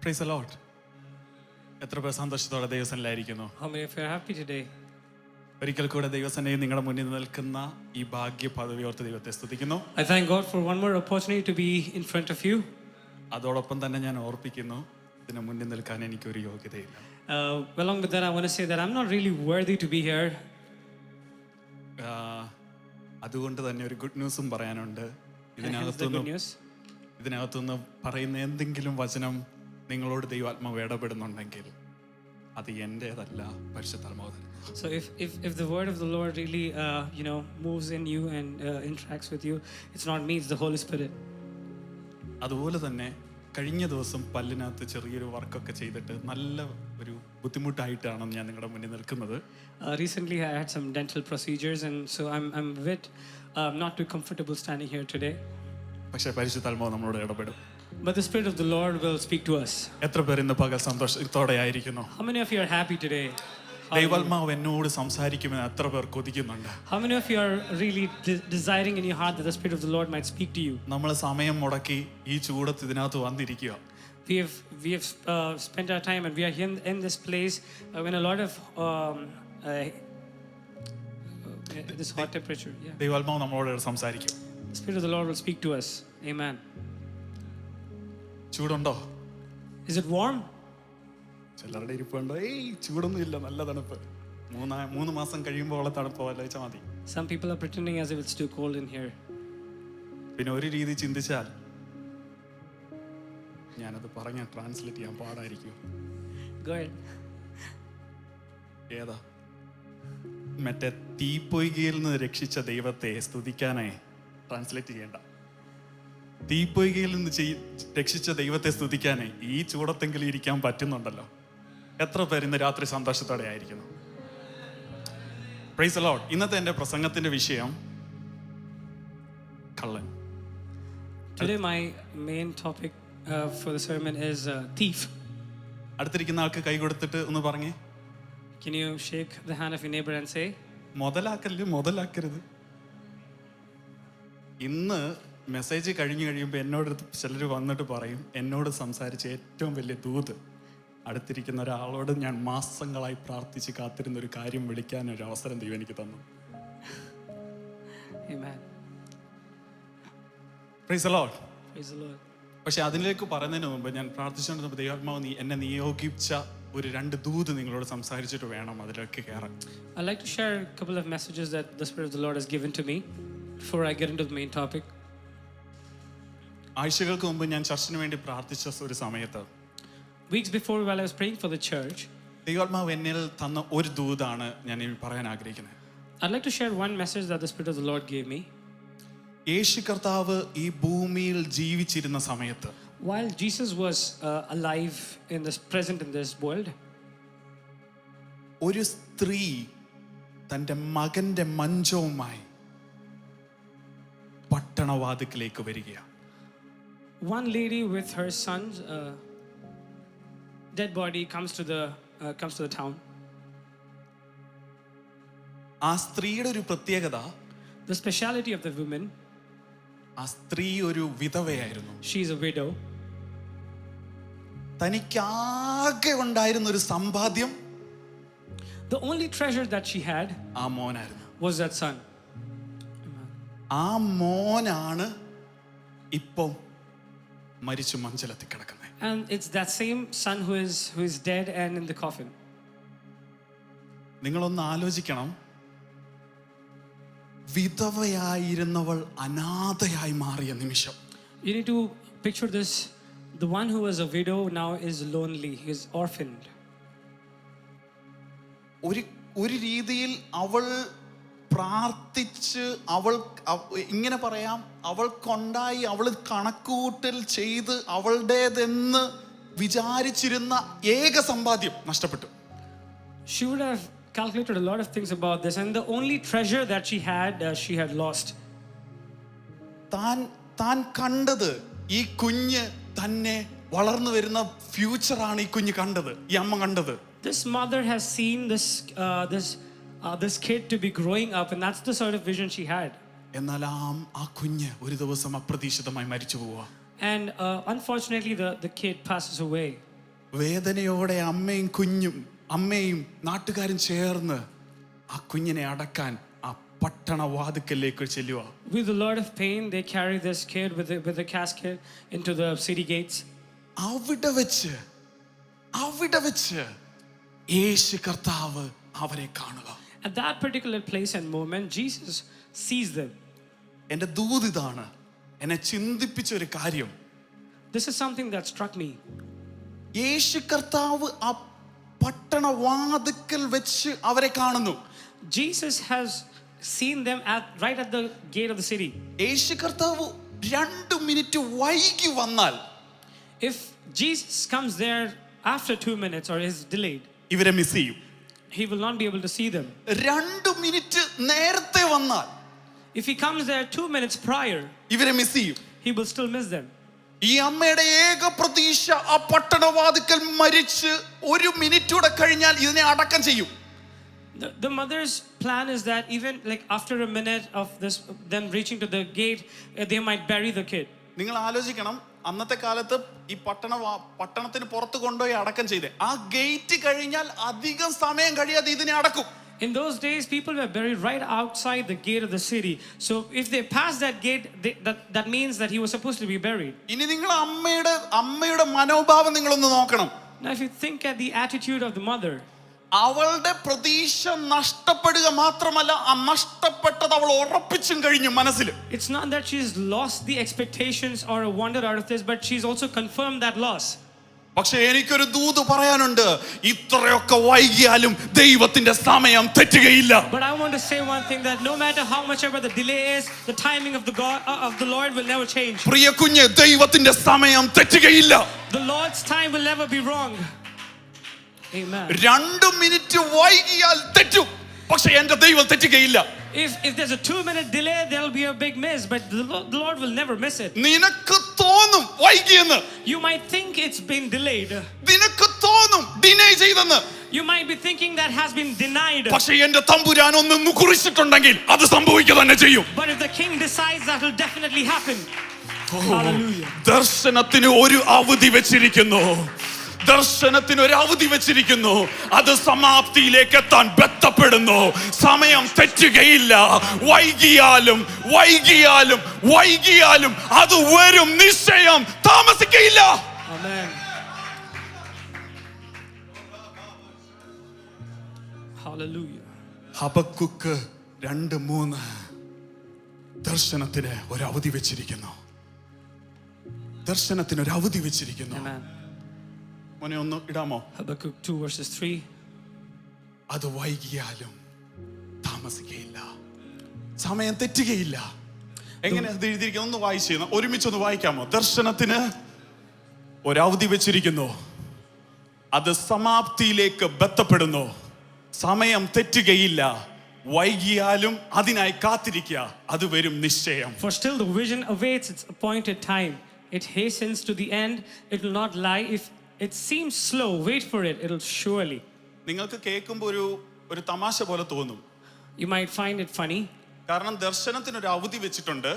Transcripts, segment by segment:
Praise the Lord. എത്ര പേർ സന്തോഷത്തോടെ ദൈവസന്നിധിയിലായിരിക്കുന്നു? How many of you are happy today? ഒരിക്കൽ കൂടെ ദൈവസന്നിധിയിൽ നിങ്ങളുടെ മുന്നിൽ നിൽക്കുന്ന ഈ ഭാഗ്യ പദവി ഓർത്ത് ദൈവത്തെ സ്തുതിക്കുന്നു. I thank God for one more opportunity to be in front of you. അതോടൊപ്പം തന്നെ ഞാൻ ഓർപ്പിക്കുന്നു, ഇതിന് മുന്നിൽ നിൽക്കാൻ എനിക്കൊരു യോഗ്യതയില്ല. Along with that, I want to say that I'm not really worthy to be here. അതുകൊണ്ട് തന്നെ ഒരു ഗുഡ് ന്യൂസും പറയാനുണ്ട്. Hence the good news. ഇതിനകത്തുനിന്ന് പറയുന്ന എന്തെങ്കിലും വചനം നിങ്ങളോട് ദൈവാത്മാവ് ഇടപെടുന്നുണ്ടെങ്കിൽ അത് എന്റേതല്ല, പരിശുദ്ധാത്മാവ്. So if the word of the Lord really moves in you and interacts with you, it's not me, it's the Holy Spirit. അതുപോലെ തന്നെ കഴിഞ്ഞ ദിവസം പല്ലിനകത്ത് ചെറിയൊരു വർക്കൊക്കെ ചെയ്തിട്ട് നല്ല ഒരു ബുദ്ധിമുട്ടായിട്ടാണ് ഞാൻ നിങ്ങളുടെ മുന്നിൽ നിൽക്കുന്നത്. Recently I had some dental procedures and so I'm a bit not too comfortable standing here today. പക്ഷേ പരിശുദ്ധാത്മാവ് നമ്മളോട് ഇടപെടും. But the Spirit of the Lord will speak to us. എത്ര പേർ ഇന്ന് പകൽ സന്തോഷത്തോടെ ആയിരിക്കുന്നു? How many of you are happy today? ദൈവാത്മാവ് എന്നോട് സംസാരിക്കുമെന്ന് എത്ര പേർ കൊതിക്കുന്നുണ്ട്? How many of you are really desiring in your heart that the Spirit of the Lord might speak to you? നമ്മൾ സമയം മുടക്കി ഈ ചൂടത്ത് ഇതിനകത്ത് വന്നിരിക്കുക. We have spent our time and we are here in this place when a lot of this hot temperature. Yeah. ദൈവാത്മാവ് നമ്മളോട് സംസാരിക്കും. The Spirit of the Lord will speak to us. Amen. ചൂടുണ്ടോ? Is it warm? ചിലരുടെ ഇരിപ്പുണ്ടോ? ചൂടൊന്നും ഇല്ല, നല്ല തണുപ്പ്. 3 മാസം കഴിയുമ്പോൾ ഉള്ള തണുപ്പ് ആലോചിച്ചാൽ മതി. Some people are pretending as if it's too cold in here. പിന്നെ ഒരു രീതി ചിന്തിച്ചാൽ ഞാനത് പറഞ്ഞ ട്രാൻസ്ലേറ്റ് ചെയ്യാൻ പാടായിരിക്കും. Go ahead. ഏതാ? മറ്റേ തീപ്പൊയ്കയിൽ നിന്ന് രക്ഷിച്ച ദൈവത്തെ സ്തുതിക്കാനായി ട്രാൻസ്ലേറ്റ് ചെയ്യേണ്ട. തീപ്പൊയ്കയിൽ നിന്ന് രക്ഷിച്ച ദൈവത്തെ സ്തുതിക്കാനായി ഈ ചൂടത്തെങ്കിലും ഇരിക്കാൻ പറ്റുന്നുണ്ടല്ലോ. എത്ര പേർ ഇന്ന് രാത്രി സന്തോഷത്തോടെ ആയിരിക്കുന്നു? Praise the Lord. ഇന്നത്തെ എൻ്റെ പ്രസംഗത്തിന്റെ വിഷയം കള്ളൻ. Today my main topic for the sermon is thief. അടുത്തിരിക്കുന്ന ആൾക്ക് കൈ കൊടുത്തിട്ട് ഒന്ന് പറഞ്ഞേ. Can you shake the hand of your neighbor and say, മുതലാക്കരുത്. ഇന്ന് മെസ്സേജ് കഴിയുമ്പോൾ എന്നോട് ചിലർ വന്നിട്ട് പറയും, എന്നോട് സംസാരിച്ച ഏറ്റവും വലിയ ദൂത് അടുത്തിരിക്കുന്ന ഒരാളോട് ഞാൻ മാസങ്ങളായി പ്രാർത്ഥിച്ച് കാത്തിരുന്ന ഒരു കാര്യം വിളിക്കാൻ ഒരു അവസരം ദൈവം എനിക്ക് തന്നു. Amen. Praise the Lord. Praise the Lord. പക്ഷെ അതിലേക്ക് പറയുന്നതിന് മുമ്പ് ഞാൻ പ്രാർത്ഥിച്ചുകൊണ്ടിരുന്നപ്പോൾ ദൈവാത്മാവ് എന്നെ നിയോഗിച്ച ഒരു 2 ദൂത് നിങ്ങളോട് സംസാരിച്ചിട്ട് വേണം അതിലേക്ക് കയറാൻ. I'd like to share a couple of messages that the Spirit of the Lord has given to me before I get into the main topic. ആഴ്ചകൾക്ക് മുമ്പ് ഞാൻ ചർച്ചിന് വേണ്ടി പ്രാർത്ഥിച്ച ഒരു സമയത്ത്, weeks before while I was praying for the church, ദൈവാത്മാവ് എന്നിൽ തന്ന ഒരു ദൂതാണ് ഞാൻ പറയാൻ ആഗ്രഹിക്കുന്നത്. I'd like to share one message that the Spirit of the Lord gave me. യേശു കർത്താവ് ഈ ഭൂമിയിൽ ജീവിച്ചിരുന്ന സമയത്ത്, while Jesus was alive present in this world, ഒരു സ്ത്രീ തൻ്റെ മകന്റെ മഞ്ചവുമായി പട്ടണവാതിക്കലേക്ക് വരികയാണ്. One lady with her son's dead body comes to the town. ആ സ്ത്രീയുടെ ഒരു പ്രത്യേകത, the speciality of the woman, ആ സ്ത്രീ ഒരു വിധവയായിരുന്നു. she is a widow. തനിക്കാകെ ഉണ്ടായിരുന്ന ഒരു സമ്പാദ്യം, the only treasure that she had ആ മോനായിരുന്നു. was that son. ആ മോനാണ് ഇപ്പം മരിച്ചു മഞ്ചലത്തിൽ കിടക്കുന്നത്. And it's that same son who is dead and in the coffin. നിങ്ങളൊന്ന് ആലോചിക്കണം, വിധവയായിരുന്നവൾ അനാഥയായി മാറിയ നിമിഷം. You need to picture this. The one who was a widow now is lonely, he is orphaned. ഒരു രീതിയിൽ അവൾ പ്രാർത്ഥിച്ച്, അവൾ ഇങ്ങനെ പറയാം, അവൾക്കുണ്ടായി, അവൾ കണക്കുകൂട്ടൽ ചെയ്ത് അവളുടേതെന്ന് വിചാരിച്ചിരുന്ന ഏക സമ്പാദ്യം നഷ്ടപ്പെട്ടു. She would have calculated a lot of things about this, and the only treasure that she had lost. താൻ കണ്ടത് ഈ കുഞ്ഞ് തന്നെ വളർന്നു വരുന്ന ഫ്യൂച്ചറാണ് ഈ കുഞ്ഞ് കണ്ടത്, ഈ അമ്മ കണ്ടത്. This mother has seen this kid to be growing up, and that's the sort of vision she had. എന്നാൽ ആ കുഞ്ഞ് ഒരു ദിവസം അപ്രതീക്ഷിതമായി മരിച്ചു പോവുക. And unfortunately the kid passes away. വേദനയോടെ അമ്മയും നാട്ടുകാരും ചേർന്ന് ആ കുഞ്ഞിനെ അടക്കാൻ ആ പട്ടണ വാതിക്കലേക്ക് ചെല്ലുക. With a lot of pain, they carry this kid with the casket into the city gates. അവിടെ വെച്ച് യേശു കർത്താവ് അവരെ കാണുക. At that particular place and moment, Jesus sees them. എന്റെ ദൂത് ഇതാണ്, എന്നെ ചിന്തിപ്പിച്ച ഒരു കാര്യം. This is something that struck me. യേശു കർത്താവ് ആ പട്ടണ വാതിക്കൽ വെച്ച് അവരെ കാണുന്നു. Jesus has seen them right at the gate of the city. യേശു കർത്താവ് 2 മിനിറ്റ് വൈകി വന്നാൽ, if Jesus comes there after 2 minutes or is delayed, ഇവരെ മിസ് ചെയ്യും. he will not be able to see them. 2 minute നേരത്തെ വന്നാൽ, If he comes there 2 minutes prior, ഇവരെ miss ചെയ്യും. he will still miss them. ഈ അമ്മയുടെ ഏക പ്രതീക്ഷ ആ പട്ടണവാതിക്കൽ മരിച്ച് 1 മിനിറ്റ് കൂടെ കഴിഞ്ഞാൽ ഇതിനെ അടക്കം ചെയ്യും. The mother's plan is that even like after a minute of them reaching to the gate, they might bury the kid. നിങ്ങൾ ആലോചിക്കണം, അന്നത്തെ കാലത്ത് ഈ പട്ടണത്തിന് പുറത്ത് കൊണ്ടുപോയി അടക്കം ചെയ്തേ. ആ ഗേറ്റ് കഴിഞ്ഞാൽ അധികം സമയം കഴിയാതെ ഇതിനെ അടക്കും. In those days, people were buried right outside the gate of the city. So if they pass that gate, that means that he was supposed to be buried. ഇനി നിങ്ങൾ അമ്മയുടെ മനോഭാവം നിങ്ങളൊന്ന് നോക്കണം. Now if you think at the attitude of the mother, അവളുടെ പ്രതീക്ഷ നഷ്ടപ്പെടുക മാത്രമല്ല, ആ നഷ്ടപ്പെട്ടത് അവൾ ഉറപ്പിച്ചും കഴിഞ്ഞു മനസ്സിൽ. it's not that she's lost the expectations or a wonder out of this, but she's also confirmed that loss. പക്ഷെ എനിക്കൊരു ദൂത് പറയാനുണ്ട്, ഇത്രയൊക്കെ വൈകിയാലും ദൈവത്തിന്റെ സമയം തെറ്റുകയില്ല. But I want to say one thing, that no matter how much ever the delay is, the timing of the Lord will never change. പ്രിയ കുഞ്ഞ്, ദൈവത്തിന്റെ സമയം തെറ്റുകയില്ല. The Lord's time will never be wrong. Amen. 2 minute വൈകിയാൽ തെറ്റും, പക്ഷെ എന്റെ ദൈവം തെറ്റുകയില്ല. If there's a 2-minute delay, there'll be a big miss, but the Lord will never miss it. നിനക്ക് തോന്നും വൈകിയെന്ന്. You might think it's been delayed. നിനക്ക് തോന്നും ഡിനേ ചെയ്തെന്ന്. You might be thinking that has been denied. പക്ഷെ എന്റെ തമ്പുരാൻ ഒന്ന് കുറിച്ചിട്ടുണ്ടെങ്കിൽ അത് സംഭവിക്കുക തന്നെ ചെയ്യും. But if the king decides, that will definitely happen. Hallelujah. ദർശനത്തിന് ഒരു അവധി വെച്ചിരിക്കുന്നു. ദർശനത്തിന് ഒരു അവധി വെച്ചിരിക്കുന്നു. അത് സമാപ്തിയിലേക്ക് എത്താൻ ബന്ധപ്പെടുന്നു. സമയം തെറ്റുകയില്ല. വൈകിയാലും അത് വരും, നിശ്ചയം താമസിക്കയില്ല. Amen. Hallelujah. ഹബക്കുക്ക് 2:3 ദർശനത്തിന് ഒരു അവധി വെച്ചിരിക്കുന്നു. ദർശനത്തിന് ഒരു അവധി വെച്ചിരിക്കുന്നു. Amen. മോനെ ഒന്ന് ഇടാമോ? Habakkuk 2:3. അത് വൈകിയാലും താമസിക്കയില്ല, സമയം തെറ്റുകയില്ല. എങ്ങനെ അത് എഴുതിയിരിക്കുന്നു? ഒന്ന് വായിച്ചു, ഒരുമിച്ചൊന്ന് വായിക്കാമോ? ദർശനത്തിന് ഒരവധി വെച്ചിരിക്കുന്നു, അത് സമാപ്തിയിലേക്ക് ബന്ധപ്പെടുന്നു, സമയം തെറ്റുകയില്ല, വൈകിയാലും അതിനായി കാത്തിരിക്കുക, അത് വരും നിശ്ചയം. For still the vision awaits its appointed time. It hastens to the end. It will not lie. If it seems slow, wait for it. It'll surely. നിങ്ങൾക്ക് കേൾക്കുമ്പോൾ ഒരു തമാശ പോലെ തോന്നും. You might find it funny. കാരണം ദർശനത്തിന് ഒരു അവധി വെച്ചിട്ടുണ്ട്.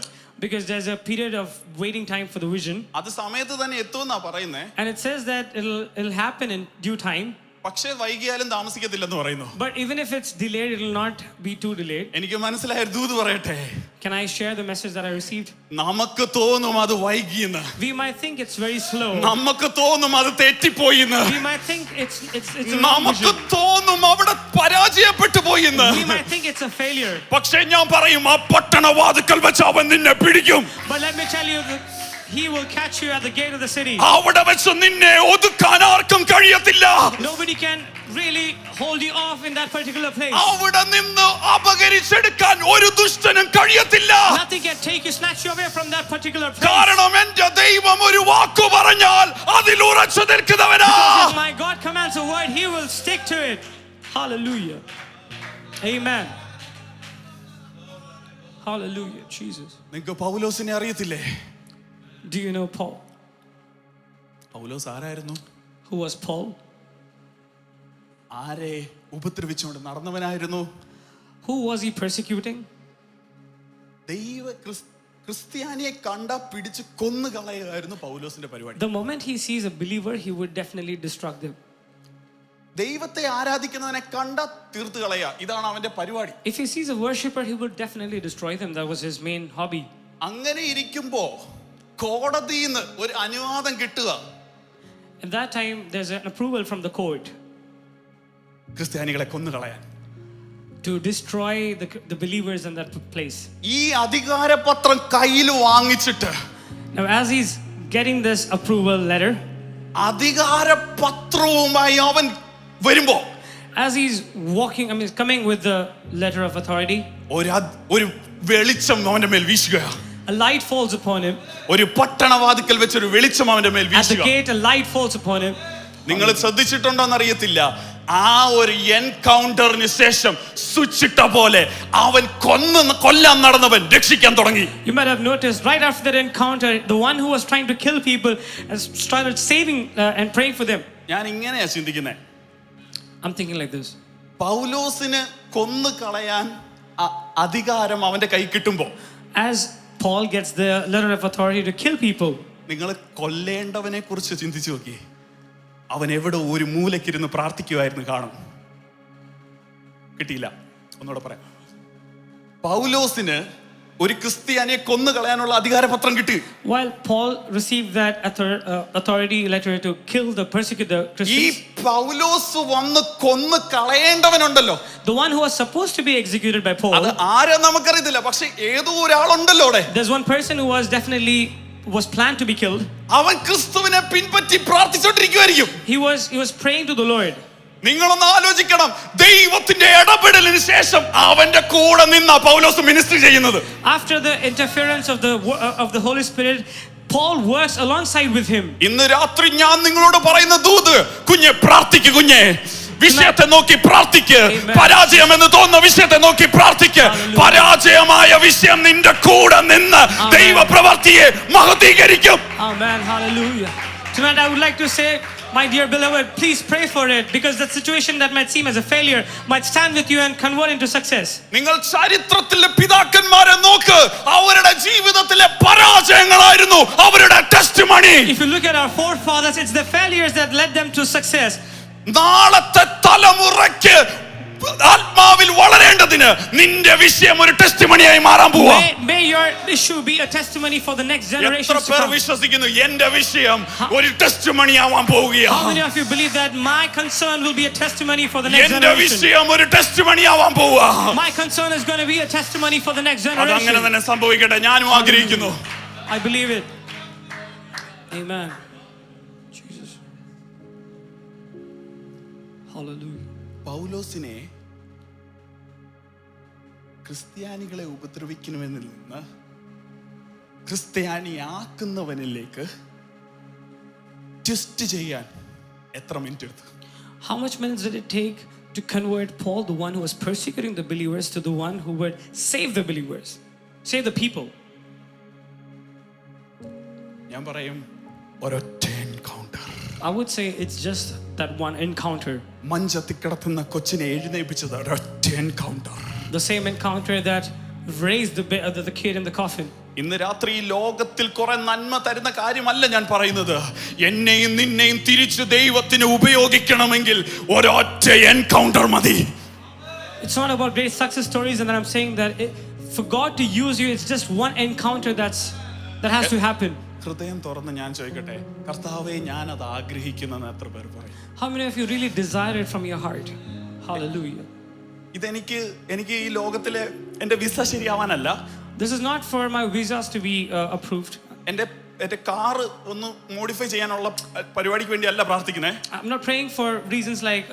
Because there's a period of waiting time for the vision. അത് സമയത്ത് തന്നെ എത്തുമെന്നാ പറയുന്നേ. And it says that it'll happen in due time. പക്ഷേ വൈകിയാലും താമസിക്കത്തില്ലെന്ന് പറയുന്നു. But even if it's delayed, it will not be too delayed. എനിക്ക് മനസ്സിലായ ദൂത് പറയട്ടെ. Can I share the message that I received? നമുക്ക് തോന്നും അത് വൈകിയെന്ന്. We might think it's very slow. നമുക്ക് തോന്നും അത് തെറ്റിപ്പോയിന്ന്. We might think it's നമുക്ക് തോന്നും അവിടെ പരാജയപ്പെട്ടു പോയിന്ന്. We might think it's a failure. പക്ഷേ ഞാൻ പറയും, ആ പട്ടണവാതിക്കൽ വെച്ച് അവൻ നിന്നെ പിടിക്കും. But let me tell you that he will catch you at the gate of the city. അവിടെ വെച്ച് നിന്നെ ഒതുക്കാൻ ആർക്കും കഴിയത്തില്ല. Nobody can really hold you off in that particular place. അവിടെ നിന്ന് അപഹരിച്ചെടുക്കാൻ ഒരു ദുഷ്ടനും കഴിയത്തില്ല. Nothing can snatch you away from that particular place. കാരണം എൻ്റെ ദൈവം ഒരു വാക്ക് പറഞ്ഞാൽ അതിൽ ഉറച്ചു നിൽക്കുന്നവനാ. Because if my God commands a word, he will stick to it. Hallelujah. Amen. Hallelujah, Jesus. നിങ്ങൾക്ക് പൗലോസിനെ അറിയത്തില്ലേ? Do you know Paul? പൗലോസ് ആരായിരുന്നു? Who was Paul? ആരെ ഉപദ്രവിച്ചുകൊണ്ട് നടന്നവനായിരുന്നു? Who was he persecuting? ക്രിസ്ത്യാനിയെ കണ്ട പിടിച്ച് കൊന്നു കളയുകയായിരുന്നു പൗലോസിന്റെ പരിപാടി. The moment he sees a believer, he would definitely destruct them. ദൈവത്തെ ആരാധിക്കുന്നവനെ കണ്ട തീർത്ത് കളയുക, ഇതാണ് അവന്റെ പരിപാടി. If he sees a worshipper, he would definitely destroy them. That was his main hobby. അങ്ങനെ ഇരിക്കുമ്പോ കോടതിയിൽ നിന്ന് ഒരു അനുവാദം കിട്ടുക. At that time, there's an approval from the court ക്രിസ്ത്യാനികളെ കൊന്നു കളയാൻ, to destroy the believers in that place. ഈ അധികാരപത്രം കയ്യിൽ വാങ്ങിച്ചിട്ട്, Now, as he's getting this approval letter, അധികാരപത്രവുമായി അവൻ വരുമ്പോ, as he's coming with the letter of authority, ഒരു വെളിച്ചം അവന്റെ മേൽ വീശുക. a light falls upon him. ഒരു പട്ടണവാതിക്കൽ വെച്ച് ഒരു വെളിച്ചം അവന്റെ മേൽ At the വീശുക. gate, a light falls upon him. നിങ്ങൾ ശ്രദ്ധിച്ചിട്ടുണ്ടോന്ന് അറിയത്തില്ല, ആ ഒരു എൻകൗണ്ടറിന് ശേഷം സ്വിച്ച് ഇട്ട പോലെ അവൻ കൊല്ലാൻ നടന്നവൻ രക്ഷിക്കാൻ തുടങ്ങി. You might have noticed right after that encounter, the one who was trying to kill people has started saving and praying for them. ഞാൻ ഇങ്ങനെയാ ചിന്തിക്കുന്നേ, I'm thinking like this. പൗലോസിന് കൊന്നു കളയാൻ അധികാരം അവന്റെ കൈ കിട്ടുമ്പോ, As Paul gets the letter of authority to kill people, നിങ്ങൾ കൊല്ലേണ്ടവനെ കുറിച്ച് ചിന്തിച്ചു നോക്കി. അവൻ എവിടെ ഒരു മൂലക്കിരുന്ന് പ്രാർത്ഥിക്കുമായിരുന്നു കാണും. കിട്ടിയില്ല. ഒന്നുകൂടെ പറയാം. പൗലോസിന് ഒരു ക്രിസ്ത്യാനിയെ കൊന്നു കളയാനുള്ള അധികാരപത്രം കിട്ടി. While Paul received that authority letter to kill the persecuted ഈ Christians, പൗലോസ് വന്ന് കൊന്നു കളയേണ്ടവനുണ്ടല്ലോ, the one who was supposed to be executed by അത് Paul, ആരാ നമുക്കറിയത്തില്ല, പക്ഷെ ഏതോ ഒരാളുണ്ടല്ലോ അവിടെ. there's one person who was definitely planned to be killed. അവൻ ക്രിസ്തുവിനെ പിൻപറ്റി പ്രാർത്ഥിച്ചുകൊണ്ടിരിക്കുവായിരിക്കും. He was praying to the Lord. നിങ്ങളൊന്ന് ആലോചിക്കണം, ദൈവത്തിന്റെ ഇടപെടലിന് ശേഷം അവന്റെ കൂടെ നിന്ന പൗലോസ് മിനിസ്ട്രി ചെയ്യുന്നത്. After the interference of the Holy Spirit, Paul works alongside with him. ഇന്ന് രാത്രി ഞാൻ നിങ്ങളോട് പറയുന്ന ദൂത്, കുഞ്ഞെ പ്രാർത്ഥിക്കു, കുഞ്ഞെ വിഷയത്തെ നോക്കി പ്രാർത്ഥിക്ക്. പരാജയം എന്ന് തോന്നുന്ന വിഷയത്തെ നോക്കി പ്രാർത്ഥിക്ക്. പരാജയമായ വിഷയം നിന്റെ കൂടെ നിന്ന് ദൈവപ്രവൃത്തിയെ മഹത്വീകരിക്കും. Amen. Hallelujah. Tonight I would like to say, my dear beloved, please pray for it, because that situation that might seem as a failure might stand with you and convert into success. നിങ്ങൾ ചരിത്രത്തിലെ പിതാക്കന്മാരെ നോക്ക്, അവരുടെ ജീവിതത്തിലെ പരാജയങ്ങളായിരുന്നു അവരുടെ testimony. If you look at our forefathers, it's the failures that led them to success. നാളത്തെ തലമുറയ്ക്ക് ആത്മാവിൽ വളരേണ്ടതിന് നിന്റെ വിഷയം ഒരു ടെസ്റ്റിമണിയായി മാറാൻ പോവാ. May your issue be a testimony for the next generation. എത്ര പേർ വിശ്വസിക്കുന്നു എന്റെ വിഷയം ഒരു ടെസ്റ്റിമണിയാവാൻ പോവുകയാണ്? How many of you believe that my concern will be a testimony for the next എന്റെ generation? വിഷയം ഒരു ടെസ്റ്റിമണിയാവാൻ പോവാ. My concern is going to be a testimony for the next generation. അതങ്ങനെ തന്നെ സംഭവിക്കട്ടെ, ഞാനും ആഗ്രഹിക്കുന്നു. I believe it. Amen. Jesus. Hallelujah. പൗലോസിനെ ക്രിസ്ത്യാനികളെ ഉപദ്രവിക്കണമെന്നിൽ നിന്ന് ക്രിസ്ത്യാനിയാക്കുന്നവനിലേക്ക് ട്വിസ്റ്റ് ചെയ്യാൻ എത്ര മിനിറ്റ് എടുത്തു? How much minutes did it take to convert Paul, the one who was persecuting the believers, to the one who would save the believers, save the people? ഞാൻ പറയും, ഒരൊറ്റ encounter. I would say it's just that one encounter. മഞ്ചത്തിൽ കിടത്തുന്ന കൊച്ചിനെ എഴുന്നേൽപ്പിച്ചത് ഒരൊറ്റ encounter. The same encounter that raised the kid in the coffin. ഇന്ന് രാത്രി ഈ ലോകത്തിൽ കുറെ നന്മ തരുന്ന കാര്യമല്ല ഞാൻ പറയുന്നത്. എന്നെയും നിന്നെയും തിരിച്ച് ദൈവത്തിന് ഉപയോഗിക്കണമെങ്കിൽ ഒരൊറ്റ എൻകൗണ്ടർ മതി. It's not about great success stories, and I'm saying that for God to use you, it's just one encounter that has to happen. ഹൃദയം തുറന്ന് ഞാൻ ചോദിക്കട്ടെ, കർത്താവേ ഞാൻ അത് ആഗ്രഹിക്കുന്നെന്ന് എത്ര പേർ പറയും? How many of you really desire it from your heart? Hallelujah. ഇതെനിക്ക് ഈ ലോകത്തിലെ എന്റെ visa ശരിയാവാനല്ല. This is not for my visas to be approved. എന്റെ കാറ് ഒന്ന് മോഡിഫൈ ചെയ്യാനുള്ള പരിപാടിക്ക് വേണ്ടി അല്ല പ്രാർത്ഥിക്കുന്നേ. I'm not praying for reasons like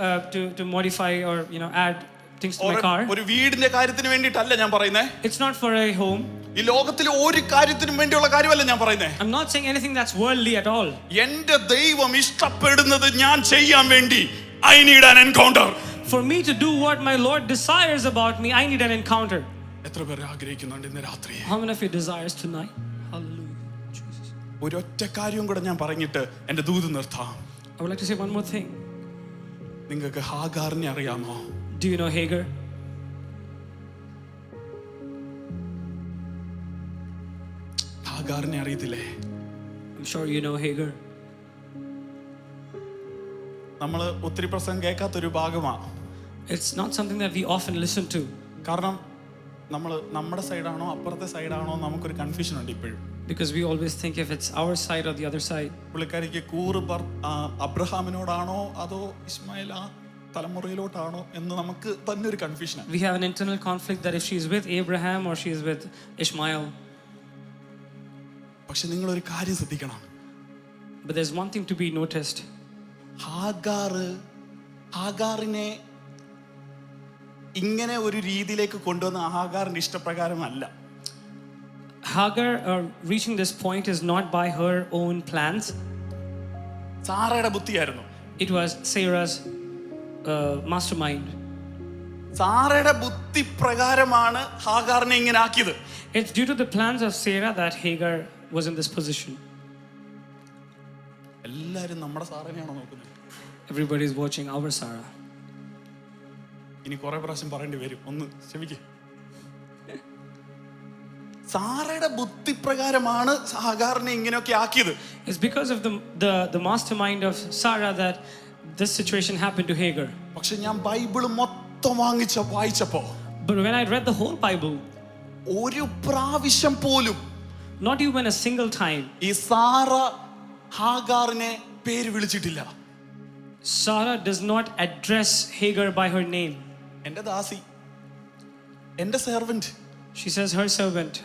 to modify or add things to my car. ഒരു വീടിന്റെ കാര്യത്തിന് വേണ്ടിയിട്ടല്ല ഞാൻ പറയുന്നേ. It's not for a home. ഈ ലോകത്തിലെ ഒരു കാര്യത്തിനും വേണ്ടിയുള്ള കാര്യമല്ല ഞാൻ പറയുന്നേ. I'm not saying anything that's worldly at all. എന്റെ ദൈവം ഇഷ്ടപ്പെടുന്നത് ഞാൻ ചെയ്യാൻ വേണ്ടി I need an encounter. For me to do what my Lord desires about me, I need an encounter. എത്ര പേർ ആഗ്രഹിക്കുന്നുണ്ട് ഇന്ന് രാത്രി? How many of you desires tonight? Hallelujah. Jesus. ഒരൊറ്റ കാര്യം കൂടെ ഞാൻ പറഞ്ഞിട്ട് എന്റെ ദൂത് നിർത്താം. I would like to say one more thing. നിങ്ങൾക്ക് ഹാഗാറിനെ അറിയാമോ? Do you know Hagar? ഹാഗാറിനെ അറിയത്തില്ലേ? I'm sure you know Hagar. നമ്മൾ ഒത്തിരി പ്രസംഗം കേൾക്കാത്തൊരു ഭാഗമാണ്. It's not something that we often listen to. കാരണം നമ്മൾ നമ്മുടെ സൈഡാണോ അപ്പുറത്തെ സൈഡാണോ നമുക്കൊരു കൺഫ്യൂഷൻ ഉണ്ട് ഇപ്പോഴും. Because we always think if it's our side or the other side. പുള്ളിക്കാരിക്ക് അബ്രഹാമിനോടാണോ അതോ ഇസ്മായിൽ ആ തലമുറയിലോട്ടാണോ എന്ന് നമുക്ക് തന്നെ ഒരു കൺഫ്യൂഷനാണ്. We have an internal conflict that if she's with Abraham or she's with Ishmael. പക്ഷെ നിങ്ങൾ ഒരു കാര്യം ശ്രദ്ധിക്കണം. But there's one thing to be noticed. ഹാഗാറിനെ ഇങ്ങനെ ഒരു രീതിയിലേക്ക് കൊണ്ടുവന്ന ഹാഗാറിന്റെ ഇഷ്ടപ്രകാരമല്ല. Hagar reaching this point is not by her own plans. സാറയുടെ ബുദ്ധിയായിരുന്നു. It was Sarah's mastermind. സാറയുടെ ബുദ്ധി പ്രകാരമാണ് ഹാഗാറിനെ ഇങ്ങനെ ആക്കിയത്. It's due to the plans of Sarah that Hagar was in this position. എല്ലാരും നമ്മുടെ സാറിനെയാണോ നോക്കുന്നത്? Everybody is watching our Sarah. ഇനി കുറെ പ്രാവശ്യം പറയേണ്ടി വരും, ഒന്ന് ക്ഷമിക്കേ. സാറയുടെ ബുദ്ധി പ്രകാരമാണ് ഹാഗാറിനെ ഇങ്ങനെയൊക്കെ ആക്കിയത്. It's because of the mastermind of Sarah that this situation happened to Hagar. പക്ഷെ ഞാൻ ബൈബിൾ മൊത്തം വായിച്ചപ്പോ But when I read the whole Bible, ഒരു പ്രാവശ്യം പോലും not even a single time, ഈ സാറ ഹാഗാറിനെ പേര് വിളിച്ചിട്ടില്ല. Sarah does not address Hagar by her name. എന്റെ ദാസി, എന്റെ servant, She says her servant.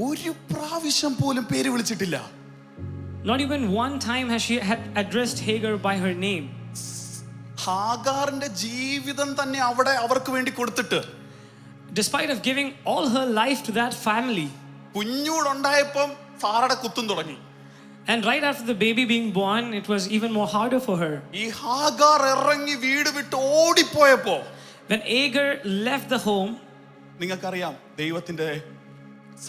ഒരു പ്രാവശ്യം പോലും പേര് വിളിച്ചിട്ടില്ല. Not even one time has she had addressed Hagar by her name. ഹാഗാറിന്റെ ജീവിതം തന്നെ അവിടെ അവർക്ക് വേണ്ടി കൊടുത്തിട്ട്, Despite of giving all her life to that family, കുഞ്ഞൂടുണ്ടായപ്പം സാറയുടെ കുത്തും തുടങ്ങി. and right after the baby being born, it was even more harder for her. ഈ ഹാഗാർ ഇറങ്ങി വീട് വിട്ട് ഓടിപ്പോയപ്പോ, When Hagar left the home, നിങ്ങൾക്കറിയാം ദൈവത്തിന്റെ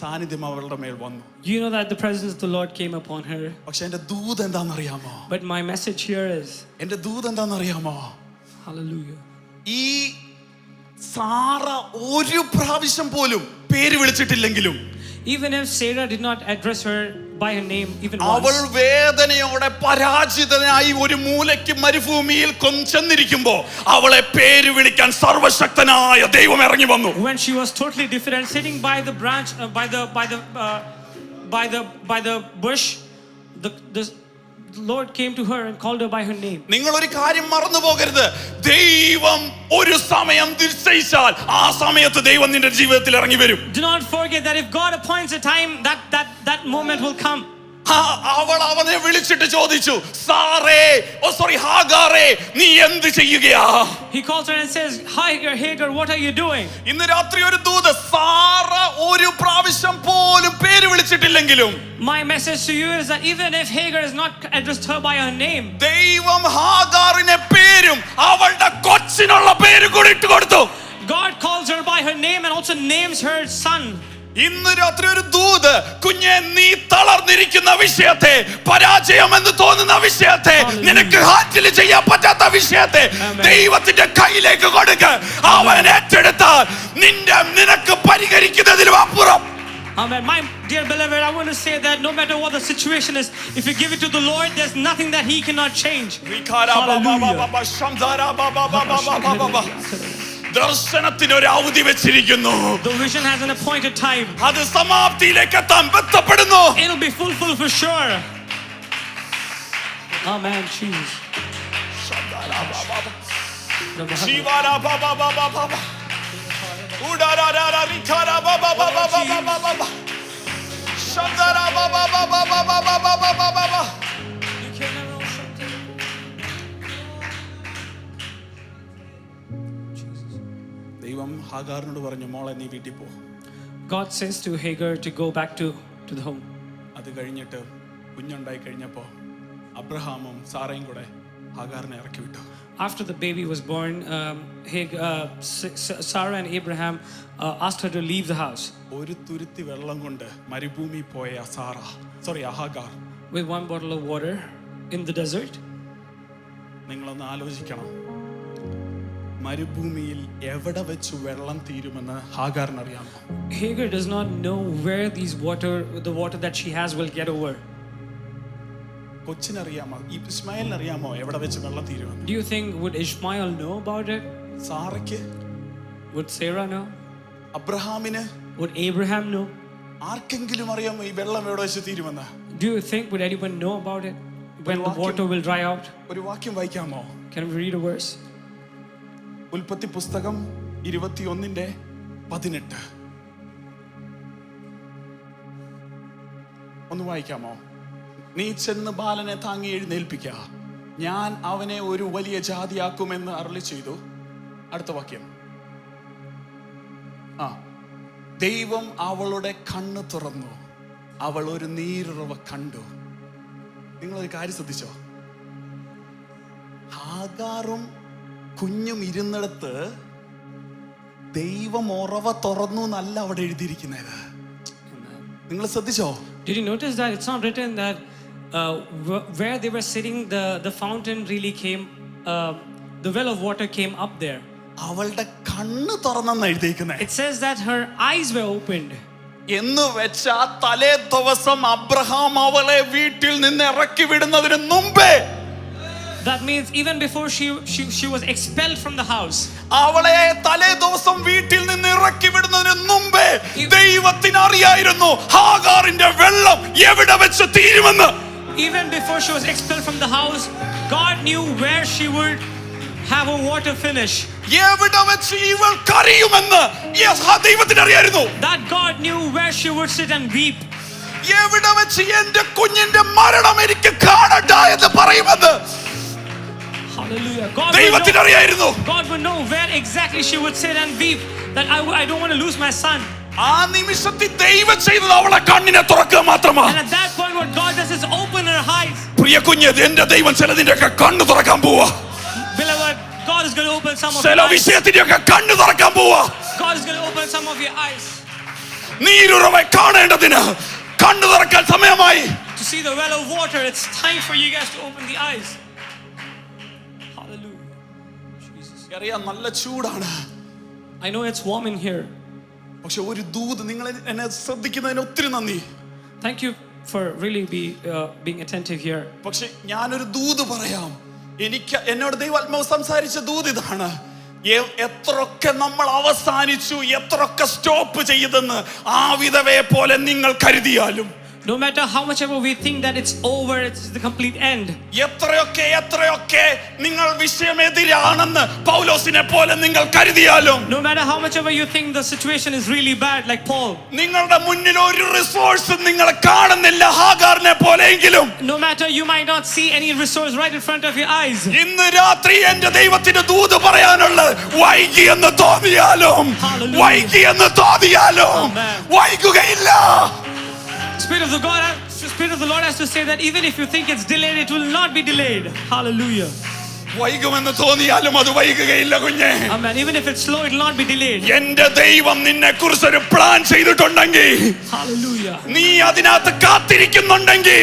സാന്നിധ്യം അവളുടെ മേൽ വന്നു. you know that the presence of the Lord came upon her. പക്ഷെ എന്റെ ദൂത് എന്താണെന്നറിയാമോ? But my message here is, എന്റെ ദൂത് എന്താണെന്നറിയാമോ? hallelujah. ഈ സാറ ഒരു പ്രാവശ്യം പോലും പേര് വിളിച്ചിട്ടില്ലെങ്കിലും, Even if Sarah did not address her by her name even അവൾ once, വേദനയോടെ പരാജിതനായി ഒരു മൂലയ്ക്ക് മരുഭൂമിയിൽ ചെന്നിരിക്കുമ്പോ അവളെ പേര് വിളിക്കാൻ സർവശക്തനായ ദൈവം ഇറങ്ങി വന്നു. when she was totally different, sitting by the branch, by the bush, the Lord came to her and called her by her name. നിങ്ങൾ ഒരു കാര്യം മറന്നു പോകരുത്. ദൈവം ഒരു സമയം നിശ്ചയിച്ചാൽ ആ സമയത്ത് ദൈവം നിന്റെ ജീവിതത്തിൽ ഇറങ്ങി വരും. Do not forget that if God appoints a time, that moment will come. അവൾ അവനെ വിളിച്ചിട്ട് ചോദിച്ചു, ഹാഗാറേ നീ എന്ത് ചെയ്യുകയാ? He calls her and says, Hagar, what are you doing? ഇന്ന് രാത്രി ഒരു ദൂത്, സാറ ഒരു പ്രാവശ്യം പോലും പേര് വിളിച്ചിട്ടില്ലെങ്കിലും, My message to you is that even if Hagar has not addressed her by her name, ദൈവം ഹാഗാറിനെ പേരും അവളുടെ കൊച്ചിനുള്ള പേര് കൂടി ഇട്ട് കൊടുത്തു. God calls her by her name and also names her son. ഇന്ന് രാത്രി ഒരു ദൂത്, കുഞ്ഞെ നീ തളർന്നിരിക്കുന്ന വിഷയത്തെ, പരാജയം എന്ന് തോന്നുന്ന വിഷയത്തെ, നിനക്ക് ഹാൻഡിൽ ചെയ്യാൻ പറ്റാത്ത വിഷയത്തെ ദൈവത്തിന്റെ കയ്യിലേക്ക് കൊടുക്ക. അവൻ ഏറ്റെടുത്താൽ നിനക്ക് പരിഹരിക്കുന്നതിലും അപ്പുറം. Amen. My dear beloved, I want to say that no matter what the situation is, if you give it to the Lord, there's nothing that He cannot change. ദർശനത്തിന് ഒരു അവധി വെച്ചിരിക്കുന്നു. The vision has an appointed time. അത് സമാപ്തിയിലേക്ക് എത്താൻ ബന്ധപ്പെടുന്നു. It'll be fulfilled for sure. Amen. Jesus. Shivara baba baba baba. Udara rara rikara baba baba baba baba. Shandara baba baba baba baba baba. ദൈവം ഹാഗാറിനോട് പറഞ്ഞു, മോളെ നീ വീട്ടിൽ പോ. God says to Hagar to go back to the home. അത് കഴിഞ്ഞിട്ട് കുഞ്ഞുണ്ടായി കഴിഞ്ഞപ്പോൾ അബ്രഹാമും സാറയും കൂടെ ഹാഗാറിനെ ഇറക്കി വിട്ടു. After the baby was born, Sarah and Abraham asked her to leave the house. ഒരു തുരുത്തി വെള്ളം കൊണ്ട് മരുഭൂമി പോയ Hagar, with one bottle of water in the desert. നിങ്ങളൊന്ന് ആലോചിക്കണം. മരുഭൂമിയിൽ എവിടെ വെച്ച് വെള്ളം തീരുമെന്ന് ഹാഗാറിന് അറിയാമോ? Hagar does not know where the water that she has will get over. കൊച്ചിനറിയാമോ? ഇസ്മായിലിനറിയാമോ എവിടെ വെച്ച് വെള്ളം തീരുമെന്ന്? Do you think would Ishmael know about it? സാറയ്ക്ക്? Would Sarah know? അബ്രഹാമിന്? Would Abraham know? ആർക്കെങ്കിലും അറിയാമോ ഈ വെള്ളം എവിടെ വെച്ച് തീരുമെന്ന്? Do you think would anyone know about it when the water will dry out? ഒരു വാക്യം വായിക്കാമോ? Can we read a verse? ഉൽപ്പത്തി പുസ്തകം 21:18 ഒന്ന് വായിക്കാമോ? നീ ചെന്ന് ബാലനെ താങ്ങി എഴുന്നേൽപ്പിക്ക, ഞാൻ അവനെ ഒരു വലിയ ജാതിയാക്കുമെന്ന് അരുളി ചെയ്തു. അടുത്ത വാക്യം. ദൈവം അവളുടെ കണ്ണ് തുറന്നു, അവൾ ഒരു നീരുറവ കണ്ടു. നിങ്ങളൊരു കാര്യം ശ്രദ്ധിച്ചോ? ഹാഗാറും കുഞ്ഞും ഇരുന്നിടത്ത് ദൈവം ഉറവ തുറന്നു എന്നല്ല അവിടെ എഴുതിയിരിക്കുന്നത്. നിങ്ങൾ ശ്രദ്ധിച്ചോ? Did you notice that it's not written that where they were sitting the fountain really came, the well of water came up there? അവളുടെ കണ്ണ് തുറന്നെന്ന് എഴുതിയിരിക്കുന്നത്. It says that her eyes were opened. എന്ന് വെച്ചാ തലേ ദിവസം അബ്രഹാം അവളെ വീട്ടിൽ നിന്ന് ഇറക്കി വിടുന്നതിന് മുമ്പേ, that means even before she was expelled from the house, അവളെ തലേ ദിവസം വീട്ടിൽ നിന്ന് ഇറക്കി വിടുന്നതിന് മുമ്പേ ദൈവത്തിന് അറിയായിരുന്നു ഹാഗാറിന്റെ വെള്ളം എവിടെ വെച്ച് തീരുമെന്ന്. Even before she was expelled from the house, God knew where she would have her water finish. എവിടെ വെച്ച് ഇവൾ കരയുമെന്ന് ദൈവത്തിന് അറിയായിരുന്നു. That God knew where she would sit and weep. എവിടെ വെച്ച് എന്റെ കുഞ്ഞിന്റെ മരണം എനിക്ക് കാണണ്ട എന്ന് പറയുമെന്ന് Hallelujah. ദൈവത്തിന് അറിയായിരുന്നു. God would know where exactly she would sit and weep, that I don't want to lose my son. ആ നിമിഷത്തിൽ ദൈവം ചെയ്തത് അവളെ കണ്ണിനെ തുറക്കുക മാത്രമാണ്. And at that point what God does is open her eyes. പ്രിയ കുഞ്ഞേ, എന്റെ ദൈവം ചിലതിന്റെ ഒക്കെ കണ്ണ് തുറക്കാൻ പോവാ. Beloved, God is going to open some of ചില your eyes. വിഷയത്തിന്റെ ഒക്കെ കണ്ണ് തുറക്കാൻ പോവാ. God is going to open some of your eyes. നീരുറവ കാണേണ്ടതിന് കണ്ണ് തുറക്കാൻ സമയമായി. To see the well of water, it's time for you guys to open the eyes. Hallelujah. Jesus. അറിയാം, നല്ല ചൂടാണ്. I know it's warm in here. പക്ഷെ ഒരു ദൂത്, നിങ്ങൾ എന്നെ ശ്രദ്ധിക്കുന്നതിന് ഒത്തിരി നന്ദി. Thank you for really being attentive here. പക്ഷെ ഞാനൊരു ദൂത് പറയാം. എന്നോട് ദൈവാത്മാവ് സംസാരിച്ച ദൂത് ഇതാണ്. എത്രയൊക്കെ നമ്മൾ അവസാനിച്ചു, എത്രയൊക്കെ സ്റ്റോപ്പ് ചെയ്തെന്ന് ആ വിധവയെ പോലെ നിങ്ങൾ കരുതിയാലും, no matter how much ever we think that it's over, it's the complete end. എത്രയൊക്കെ നിങ്ങൾ വിഷയമെതിരാണെന്ന് പൗലോസിനെ പോലെ നിങ്ങൾ കരുതിയാലും, no matter how much ever you think the situation is really bad, like Paul, നിങ്ങളുടെ മുന്നിൽ ഒരു റിസോഴ്സ് നിങ്ങൾ കാണുന്നില്ല ഹാഗാറിനെ പോലെയെങ്കിലും, no matter you might not see any resource right in front of your eyes, ഇന്ന് രാത്രി എന്റെ ദൈവത്തിന്റെ ദൂത് പറയാനുള്ളത്, വൈകിയെന്ന് തോന്നിയാലും വൈകുകയില്ല. Spirit of the Lord has to say that even if you think it's delayed, it will not be delayed. Hallelujah. വൈകുമെന്ന് തോന്നിയാലും അത് വൈകുകയില്ല കുഞ്ഞേ. Amen. Even if it's slow, it will not be delayed. എന്റെ ദൈവം നിന്നെ കുറിച്ച് ഒരു പ്ലാൻ ചെയ്തിട്ടുണ്ടെങ്കിൽ, Hallelujah, നീ അതിനകത്ത് കാത്തിരിക്കുന്നുണ്ടെങ്കിൽ,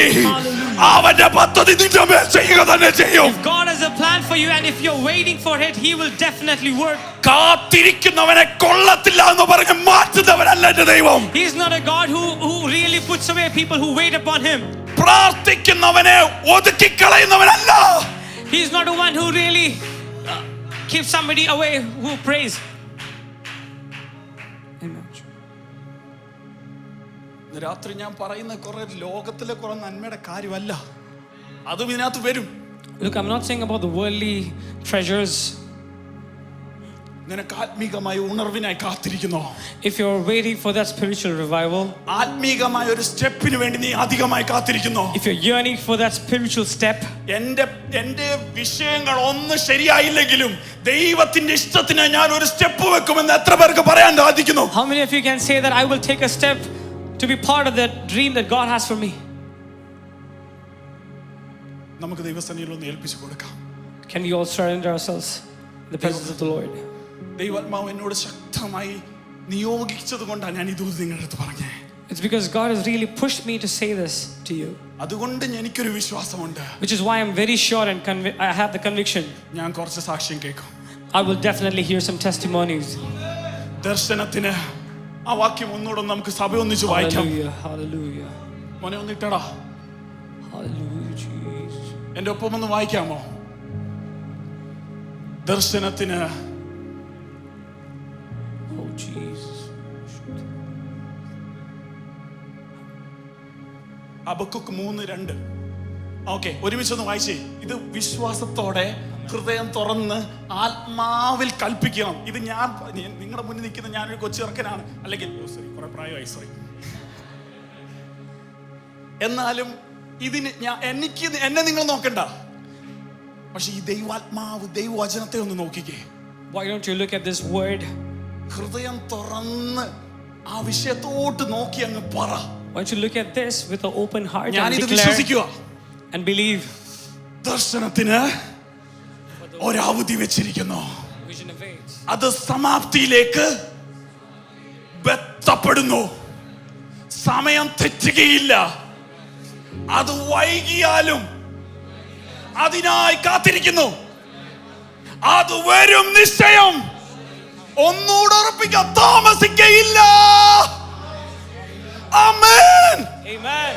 അവന്റെ പദ്ധതി നിന്റെ മേൽ ചെയ്യുക തന്നെ ചെയ്യും. if God has a plan for you and if you're waiting for it, he will definitely work. കാത്തിരിക്കുന്നവനെ കൊള്ളത്തില്ല എന്ന് പറഞ്ഞ് മാറ്റുന്നവനല്ല എന്റെ ദൈവം. He is not a God who really puts away people who wait upon him. പ്രാർത്ഥിക്കുന്നവനെ ഒതുക്കിക്കളയുന്നവനല്ല. He is not the one who really keeps somebody away who prays. Amen. രാത്രി ഞാൻ പറയുന്ന കുറെ ലോകത്തിലെ കുറെ നന്മയുടെ കാര്യമല്ല, അതും ഇതിനകത്ത് വരും. Look, I'm not saying about the worldly treasures. നിനക്ക് ആത്മീകമായ ഉണർവിനായി കാത്തിരിക്കുന്നു. If you're waiting for that spiritual revival, ആത്മീകമായ ഒരു സ്റ്റെപ്പിന് വേണ്ടി നീ അധികമായി കാത്തിരിക്കുന്നു. if you're yearning for that spiritual step, എന്റെ വിഷയങ്ങൾ ഒന്നും ശരിയായില്ലെങ്കിലും ദൈവത്തിന്റെ ഇഷ്ടത്തിന് ഞാൻ ഒരു സ്റ്റെപ്പ് വെക്കുമെന്ന് എത്ര പേർക്ക് പറയാൻ സാധിക്കുന്നു? how many of you can say that I will take a step to be part of that dream that God has for me? നമുക്ക് ദൈവസന്നിധിയിൽ ഒന്ന് ഏൽപ്പിച്ചു കൊടുക്കാം. Can we all surrender ourselves in the presence of the Lord? ദൈവാത്മാവ് എന്നോട് ശക്തമായി നിയോഗിച്ചത് കൊണ്ടാണ് ഞാൻ ഇത് നിങ്ങളുടെ അടുത്ത് പറഞ്ഞേ. It's because God has really pushed me to say this to you. അതുകൊണ്ട് എനിക്കൊരു വിശ്വാസമുണ്ട്. Which is why I'm very sure and I have the conviction. ഞാൻ കുറച്ച് സാക്ഷ്യം കേൾക്കും. I will definitely hear some testimonies. ദർശനത്തിന് ആ വാക്യം ഒന്നുകൂടെ നമുക്ക് സഭ ഒന്നിച്ച് വായിക്കാം. Hallelujah, hallelujah, മോനെ ഒന്നിട്ടടാ, hallelujah, Jesus. എന്റെ ഒപ്പം ഒന്ന് വായിക്കാമോ? ദർശനത്തിന് Oh, Jesus. ഹബക്കൂക്ക് 3:2. ഓക്കെ, ഒരുമിച്ചൊന്ന് വായിച്ചേ. ഇത് വിശ്വാസത്തോടെ ഹൃദയം തുറന്ന് ആത്മാവിൽ കൽപ്പിക്കണം. ഇത് ഞാൻ നിങ്ങളുടെ മുന്നിൽ നിൽക്കുന്ന ഞാനൊരു കൊച്ചിറക്കനാണ്, അല്ലെങ്കിൽ കുറെ പ്രായമായി, സോറി. എന്നാലും ഇതിന് എന്നെ നിങ്ങൾ നോക്കണ്ട. പക്ഷെ ഈ ദൈവാത്മാവ് ദൈവവചനത്തെ ഒന്ന് നോക്കിക്കേ. Why don't you look at this word? ഹൃദയം തുറന്ന് ആ വിഷയത്തോട്ട് നോക്കി അങ്ങ് പറ. Why don't you look at this with an open heart ഞാൻ and ഇത് declare വിശ്വസിക്കുക. and believe. ദർശനത്തിന് ഒരവധി വെച്ചിരിക്കുന്നു. Vision awaits. അത് സമാപ്തിയിലേക്ക് ബന്ധപ്പെടുന്നു. സമയം തെറ്റുകയില്ല. അത് വൈകിയാലും അതിനായി കാത്തിരിക്കുന്നു. അത് വരും നിശ്ചയം. ഒന്നുകൂടെ ഉറപ്പിക്കാം, താമസിക്കയില്ല. ആമേൻ. Amen.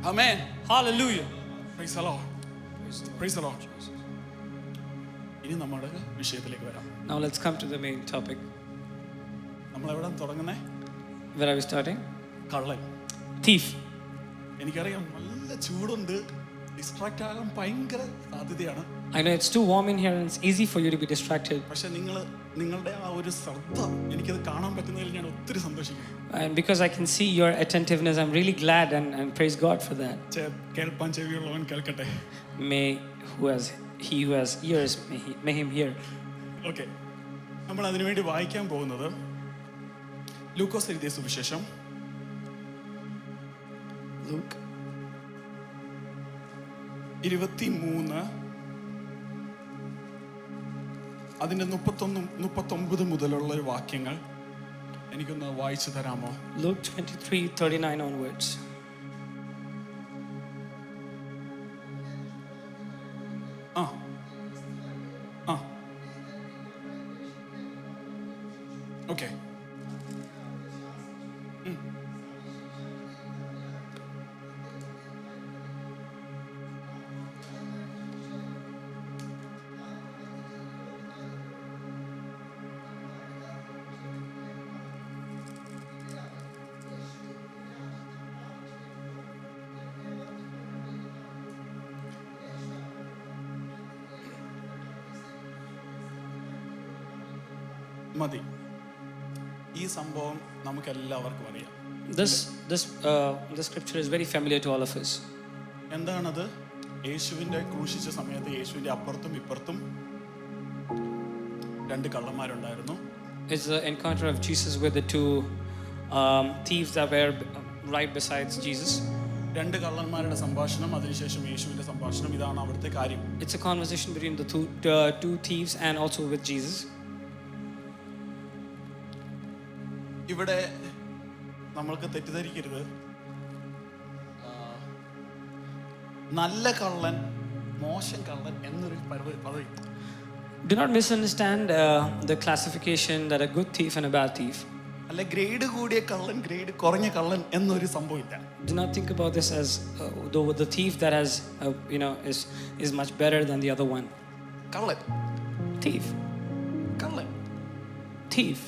Amen. Hallelujah. Praise the Lord. Praise the Lord. ഇനി നമ്മുടെ വിഷയത്തിലേക്ക് വരാം. Now let's come to the main topic. നമ്മൾ എവിടെ തുടങ്ങുന്നേ? Where are we starting? കള്ളൻ. Thief. എനിക്കറിയാം നല്ല ചൂടുണ്ട്, ഡിസ്ട്രാക്ട് ആകാൻ ഭയങ്കര സാധ്യതയാണ്. I know it's too warm in here and it's easy for you to be distracted. പക്ഷെ നിങ്ങളുടെ ആ ഒരു ശ്രദ്ധ എനിക്കത് കാണാൻ പറ്റുന്നതിൽ ഞാൻ ഒത്തിരി സന്തോഷിക്കുന്നു. And because I can see your attentiveness, I'm really glad and praise God for that. കേൾപ്പാൻ ചെവിയുള്ളവൻ കേൾക്കട്ടെ. May he who has ears, may him hear. Okay, നമ്മൾ അതിനുവേണ്ടി വായിക്കാൻ പോകുന്നത് ലൂക്കോസ് എഴുതിയ സുവിശേഷം Luke 23 അതിന്റെ 31-39 മുതലുള്ള വാക്യങ്ങൾ എനിക്കൊന്ന് വായിച്ചു തരാമോ? Luke 23:39 onwards. ഓക്കെ. മതി. ഈ സംഭവം നമുക്ക് എല്ലാവർക്കും അറിയാം. This scripture is very familiar to all of us. എന്താണത്? യേശുവിന്റെ ക്രൂശിച്ച സമയത്ത് യേശുവിന്റെ അപ്പുറത്തും ഇപ്പുറത്തും രണ്ട് കള്ളന്മാരുണ്ടായിരുന്നു. It's the encounter of Jesus with the two thieves that were right besides Jesus. രണ്ട് കള്ളന്മാരുടെ സംഭാഷണം, അതിനുശേഷം യേശുവിന്റെ സംഭാഷണം. ഇതാണ് അവിടുത്തെ കാര്യം. It's a conversation between the two thieves and also with Jesus. ഇവിടെ നമ്മൾക്ക് തെറ്റിദ്ധരിക്കരുത്. നല്ല കള്ളൻ, മോശം കള്ളൻ എന്നൊരു പദവി. Do not misunderstand the classification that a good thief and a bad thief. അല്ല, ഗ്രേഡ് കൂടിയ കള്ളൻ, ഗ്രേഡ് കുറഞ്ഞ കള്ളൻ എന്നൊരു സംഭവമില്ല. Do not think about this as though the thief that has is much better than the other one. കള്ളൻ, Thief. കള്ളൻ, Thief.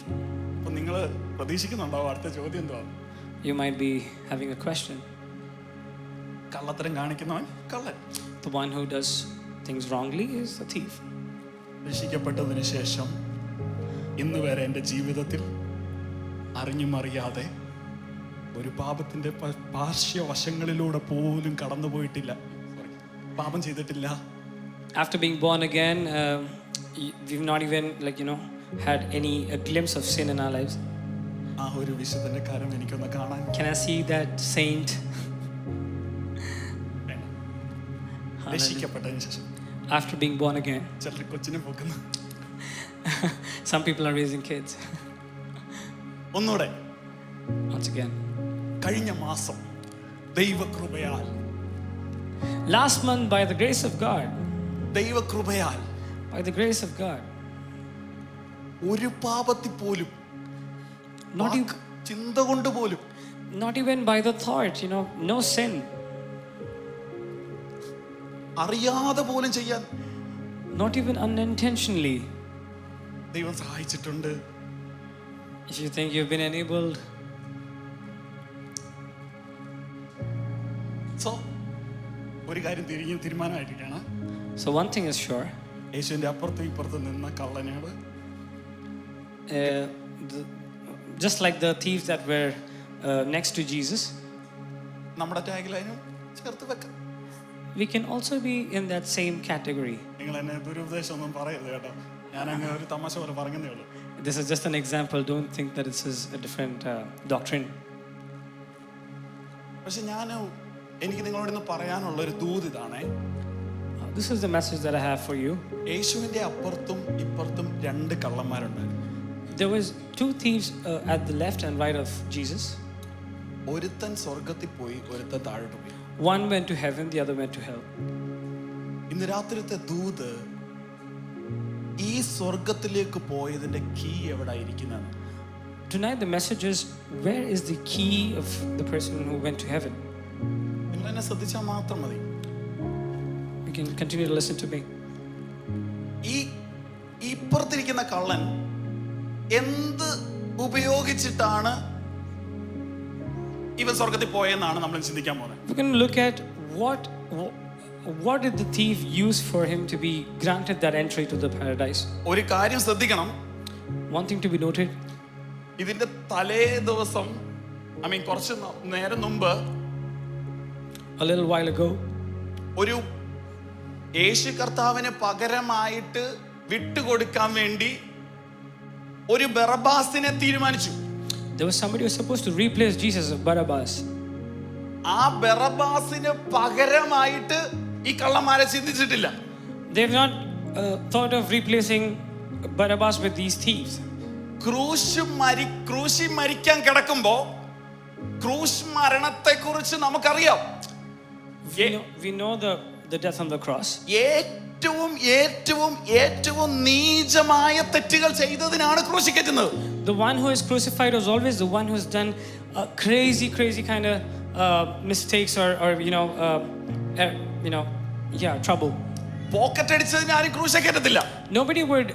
അപ്പൊ നിങ്ങൾ പ്രതീക്ഷിക്കുന്നുണ്ടാവും അടുത്ത ചോദ്യം എന്തുവാ? You might be having a question. കള്ളത്തരം കാണിക്കുന്നവൻ കള്ളൻ. The one who does things wrongly is a thief. രക്ഷിക്കപ്പെട്ടതിന് ശേഷം ഇന്ന് വരെ എൻ്റെ ജീവിതത്തിൽ അറിഞ്ഞും അറിയാതെ ഒരു പാപത്തിന്റെ പാർശ്വവശങ്ങളിലൂടെ പോലും കടന്നു പോയിട്ടില്ല, പാപം ചെയ്തിട്ടില്ല. After being born again, we've not even had any glimpse of sin in our lives. ആ ഒരു വിശുദ്ധന്റെ കാര്യം എനിക്കൊന്ന് കാണാൻ. Can I see that saint? രക്ഷിക്കപ്പെട്ടതിന് ശേഷം, after being born again. ചിലർ കൊച്ചിനെ പോക്കുന്നു. Some people are raising kids. ഒന്നുകൂടെ. Once again. കഴിഞ്ഞ മാസം ദൈവകൃപയാൽ, last month by the grace of God, ദൈവകൃപയാൽ, by the grace of God, ഒരു പാപത്തിൽ പോലും, Not even, ചിന്ത കൊണ്ട് പോലും, not even by the thought, no sin. അറിയാതെ പോലും ചെയ്യാൻ Not even unintentionally. ദൈവം സഹായിച്ചിട്ടുണ്ട്. If you think you've been enabled, so ഒരു കാര്യം തീരുമാനമായിട്ടാണ്. so one thing is sure. യേശുവിന്റെ അപ്പുറത്തും ഇപ്പുറത്തും നിന്ന കള്ളനോട്, Just like the thieves that were next to Jesus, നമ്മുടെ ടാഗ് ലൈനും ചേർത്ത് വെക്കാം. we can also be in that same category. നിങ്ങൾ എന്നെ ദുരുപദേശം ഒന്നും പറയരുത് കേട്ടോ, ഞാൻ അങ്ങ് ഒരു തമാശ പോലെ പറഞ്ഞതേ ഉള്ളൂ. This is just an example. Don't think that this is a different doctrine. പക്ഷെ എനിക്ക് നിങ്ങളോട് ഇന്ന് പറയാനുള്ള ഒരു ദൂത് ഇതാണേ. This is the message that I have for you. യേശുവിന്റെ അപ്പുറത്തും ഇപ്പുറത്തും രണ്ട് കള്ളന്മാരുണ്ടായിരുന്നു. There was two thieves at the left and right of Jesus. ഒരുത്തൻ സ്വർഗത്തിൽ പോയി, ഒരുത്തൻ താഴോട്ട് പോയി. One went to heaven, the other went to hell. ഇന്ന് രാത്രിത്തെ ദൂത് ഈ സ്വർഗത്തിലേക്ക് പോയതിന്റെ കീ എവിടെ ഇരിക്കുന്നതാണ്. Tonight the message is, where is the key of the person who went to heaven? നിങ്ങൾ എന്നെ ശ്രദ്ധിച്ചാൽ മാത്രം മതി. You can continue to listen to me. ഈ ഇപ്പുറത്തിരിക്കുന്ന കള്ളൻ എന്ത് ഉപയോഗിച്ചിട്ടാണ് ഇവൻ സ്വർഗത്തിൽ പോയെന്നാണ് നമ്മൾ ചിന്തിക്കാൻ പോകുന്നത്. We can look at what did the thief use for him to be granted that entry to the paradise. ഒരു കാര്യം ശ്രദ്ധിക്കണം. One thing to be noted. ഇതിന്റെ തലേ ദിവസം, കുറച്ച് നേരം മുമ്പ്, A little while ago, ഒരു യേശു കർത്താവിന് പകരമായിട്ട് വിട്ടുകൊടുക്കാൻ വേണ്ടി ഒരു ബറബ്ബാസിനെ തീരുമാനിച്ചു. there was somebody who was supposed to replace Jesus, Barabbas. ആ ബറബ്ബാസിന് പകരമായിട്ട് ഈ കള്ളന്മാരെ ചിന്തിച്ചിട്ടില്ല. They have not thought of replacing Barabbas with these thieves. ക്രൂശിൽ മരിക്കാൻ കിടക്കുമ്പോ ക്രൂശ് മരണത്തെ കുറിച്ച് നമുക്കറിയാം. We know the death on the cross. ഏറ്റവും ഏറ്റവും ഏറ്റവും നീചമായ തെറ്റുകൾ ചെയ്തതിനാണ് ക്രൂശിക്കറ്റുന്നത്. The one who is crucified was always the one who has done crazy kind of mistakes or trouble. Pocket അടിച്ചതിന് ആരും ക്രൂശിക്കറ്റത്തില്ല. Nobody would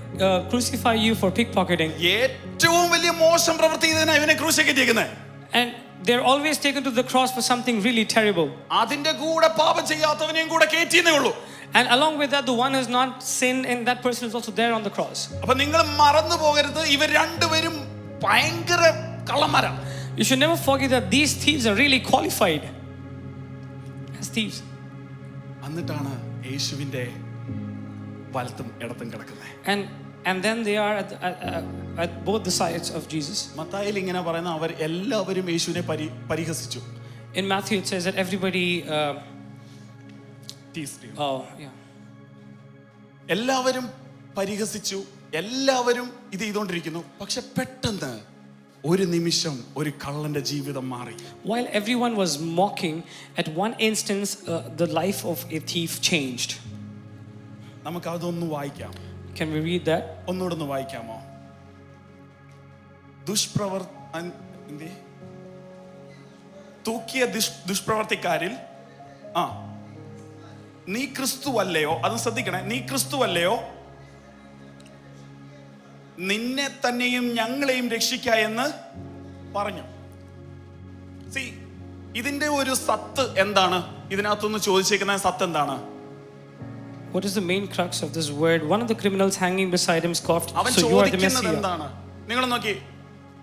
crucify you for pickpocketing. ഏറ്റവും വലിയ മോശം പ്രവൃത്തി ചെയ്തതിനാണ് ഇവനെ ക്രൂശിക്കറ്റിരിക്കുന്നത്. And they're always taken to the cross for something really terrible. അതിന്റെ കൂടെ പാപം ചെയ്യാത്തവനെയും കൂടെ കേറ്റിയേ ഉള്ളൂ. And along with that, the one who has not sinned, and that person is also there on the cross. അപ്പോൾ നിങ്ങൾ മറന്നു പോകരുത്, ഇവർ രണ്ടുപേരും ഭയങ്കര കള്ളന്മാരാ. You should never forget that these thieves are really qualified as thieves. എന്നിട്ടാണ് യേശുവിന്റെ വലത്തും ഇടത്തും കിടക്കുന്നത്. And then they are at both the sides of Jesus. മത്തായിയിൽ ഇങ്ങനെ പറയുന്ന അവർ എല്ലാവരും യേശുവിനെ പരിഹസിച്ചു. In Matthew it says that everybody എല്ലാവരും പരിഹസിച്ചു, എല്ലാവരും ഇത് ചെയ്തുകൊണ്ടിരിക്കുന്നു. പക്ഷെ പെട്ടെന്ന് ഒരു നിമിഷം ഒരു കള്ളന്റെ ജീവിതം മാറി. While everyone was mocking, at one instance the life of a thief changed. നമുക്ക് അതൊന്ന് വായിക്കാം. Can we read that? ഒന്നുകൂടെ ഒന്ന് വായിക്കാമോ? തൂക്കിയ ദുഷ്പ്രവർത്തിക്കാരിൽ നീ ക്രിസ്തുവല്ലയോ, അത് ശ്രദ്ധിക്കണേ, നീ ക്രിസ്തുവല്ലയോ, നിന്നെ തന്നെയും ഞങ്ങളെയും രക്ഷിക്ക എന്ന് പറഞ്ഞു. ഇതിന്റെ ഒരു സത്ത് എന്താണ്? ഇതിനകത്തൊന്ന് ചോദിച്ചേക്കുന്ന സത്ത് എന്താണ്? What is the main crux of this word? One of the criminals hanging beside him scoffed, so you are the Messiah. എന്താണ്? നിങ്ങൾ നോക്കി,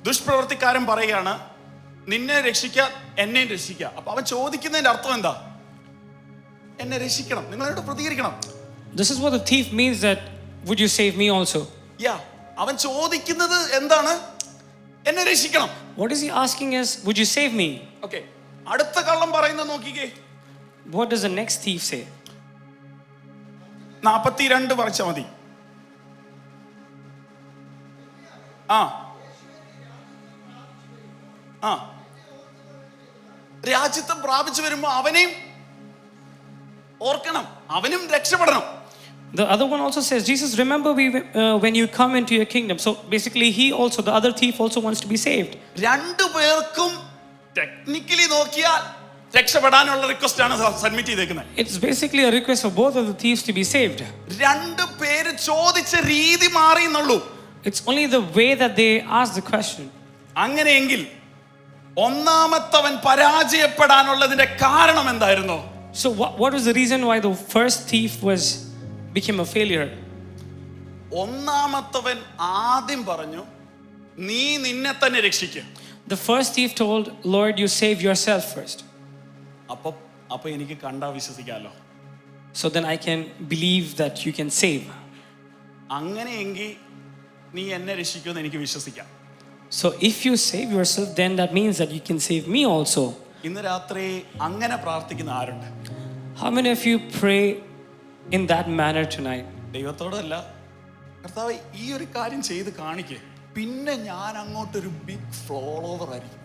ദുഷ്പ്രവർത്തിക്കാരൻ പറയാണ് നിന്നെ രക്ഷിക്ക, എന്നെ രക്ഷിക്ക. അപ്പൊ അവൻ ചോദിക്കുന്നതിന്റെ അർത്ഥം എന്താ? എന്നെ രക്ഷിക്കണം, നിങ്ങളോട് പ്രതികരിക്കണം. This is what the thief means, that would you save me also? അവൻ ചോദിക്കുന്നത് എന്താണ്? എന്നെ രക്ഷിക്കണം. What is he asking is, would you save me? Okay. അടുത്ത കള്ളം പറയുന്നത് നോക്കിക്കേ. What does the next thief say? 42 വായിച്ചാൽ മതി. രാജ്യത്വം പ്രാപിച്ചു വരുമ്പോ അവനെയും ഓർക്കണം, അവനും രക്ഷപ്പെടണം. The other one also says, Jesus, remember when you come into your kingdom. So basically, the other thief also wants to be saved. രണ്ടു പേർക്കും ടെക്നിക്കലി നോക്കിയാൽ രക്ഷപ്പെടാനുള്ള റിക്വസ്റ്റ് ആണ് സബ്മിറ്റ് ചെയ്തേക്കുന്നത്. It's basically a request for both of the thieves to be saved. രണ്ടു പേര് ചോദിച്ച രീതി മാറിയെന്നുള്ളൂ. It's only the way that they ask the question. അങ്ങനെയെങ്കിൽ ഒന്നാമത്തവൻ പരാജയപ്പെടാനുള്ളതിന്റെ കാരണം എന്തായിരുന്നു? So what was the reason why the first thief became a failure? ഒന്നാമത്തവൻ ആദ്യം പറഞ്ഞു, നീ നിന്നെ തന്നെ രക്ഷിക്കുക. The first thief told, Lord, you save yourself first. അപ്പൊ എനിക്ക് കണ്ടാ വിശ്വസിക്കാലോ. So then I can believe that you can save. അങ്ങനെയെങ്കിൽ നീ എന്നെ രക്ഷിക്കുമെന്ന് എനിക്ക് വിശ്വസിക്കാം. So if you save yourself, then that means that you can save me also. ഇന്ന് രാത്രി അങ്ങനെ പ്രാർത്ഥിക്കുന്ന ആരുണ്ട്? How many of you pray in that manner tonight? ദൈവത്തോടല്ല, കർത്താവേ ഈ ഒരു കാര്യം ചെയ്ത് കാണിക്കേ, പിന്നെ ഞാൻ അങ്ങോട്ടൊരു ബിഗ് ഫോളോവർ ആയിരിക്കും.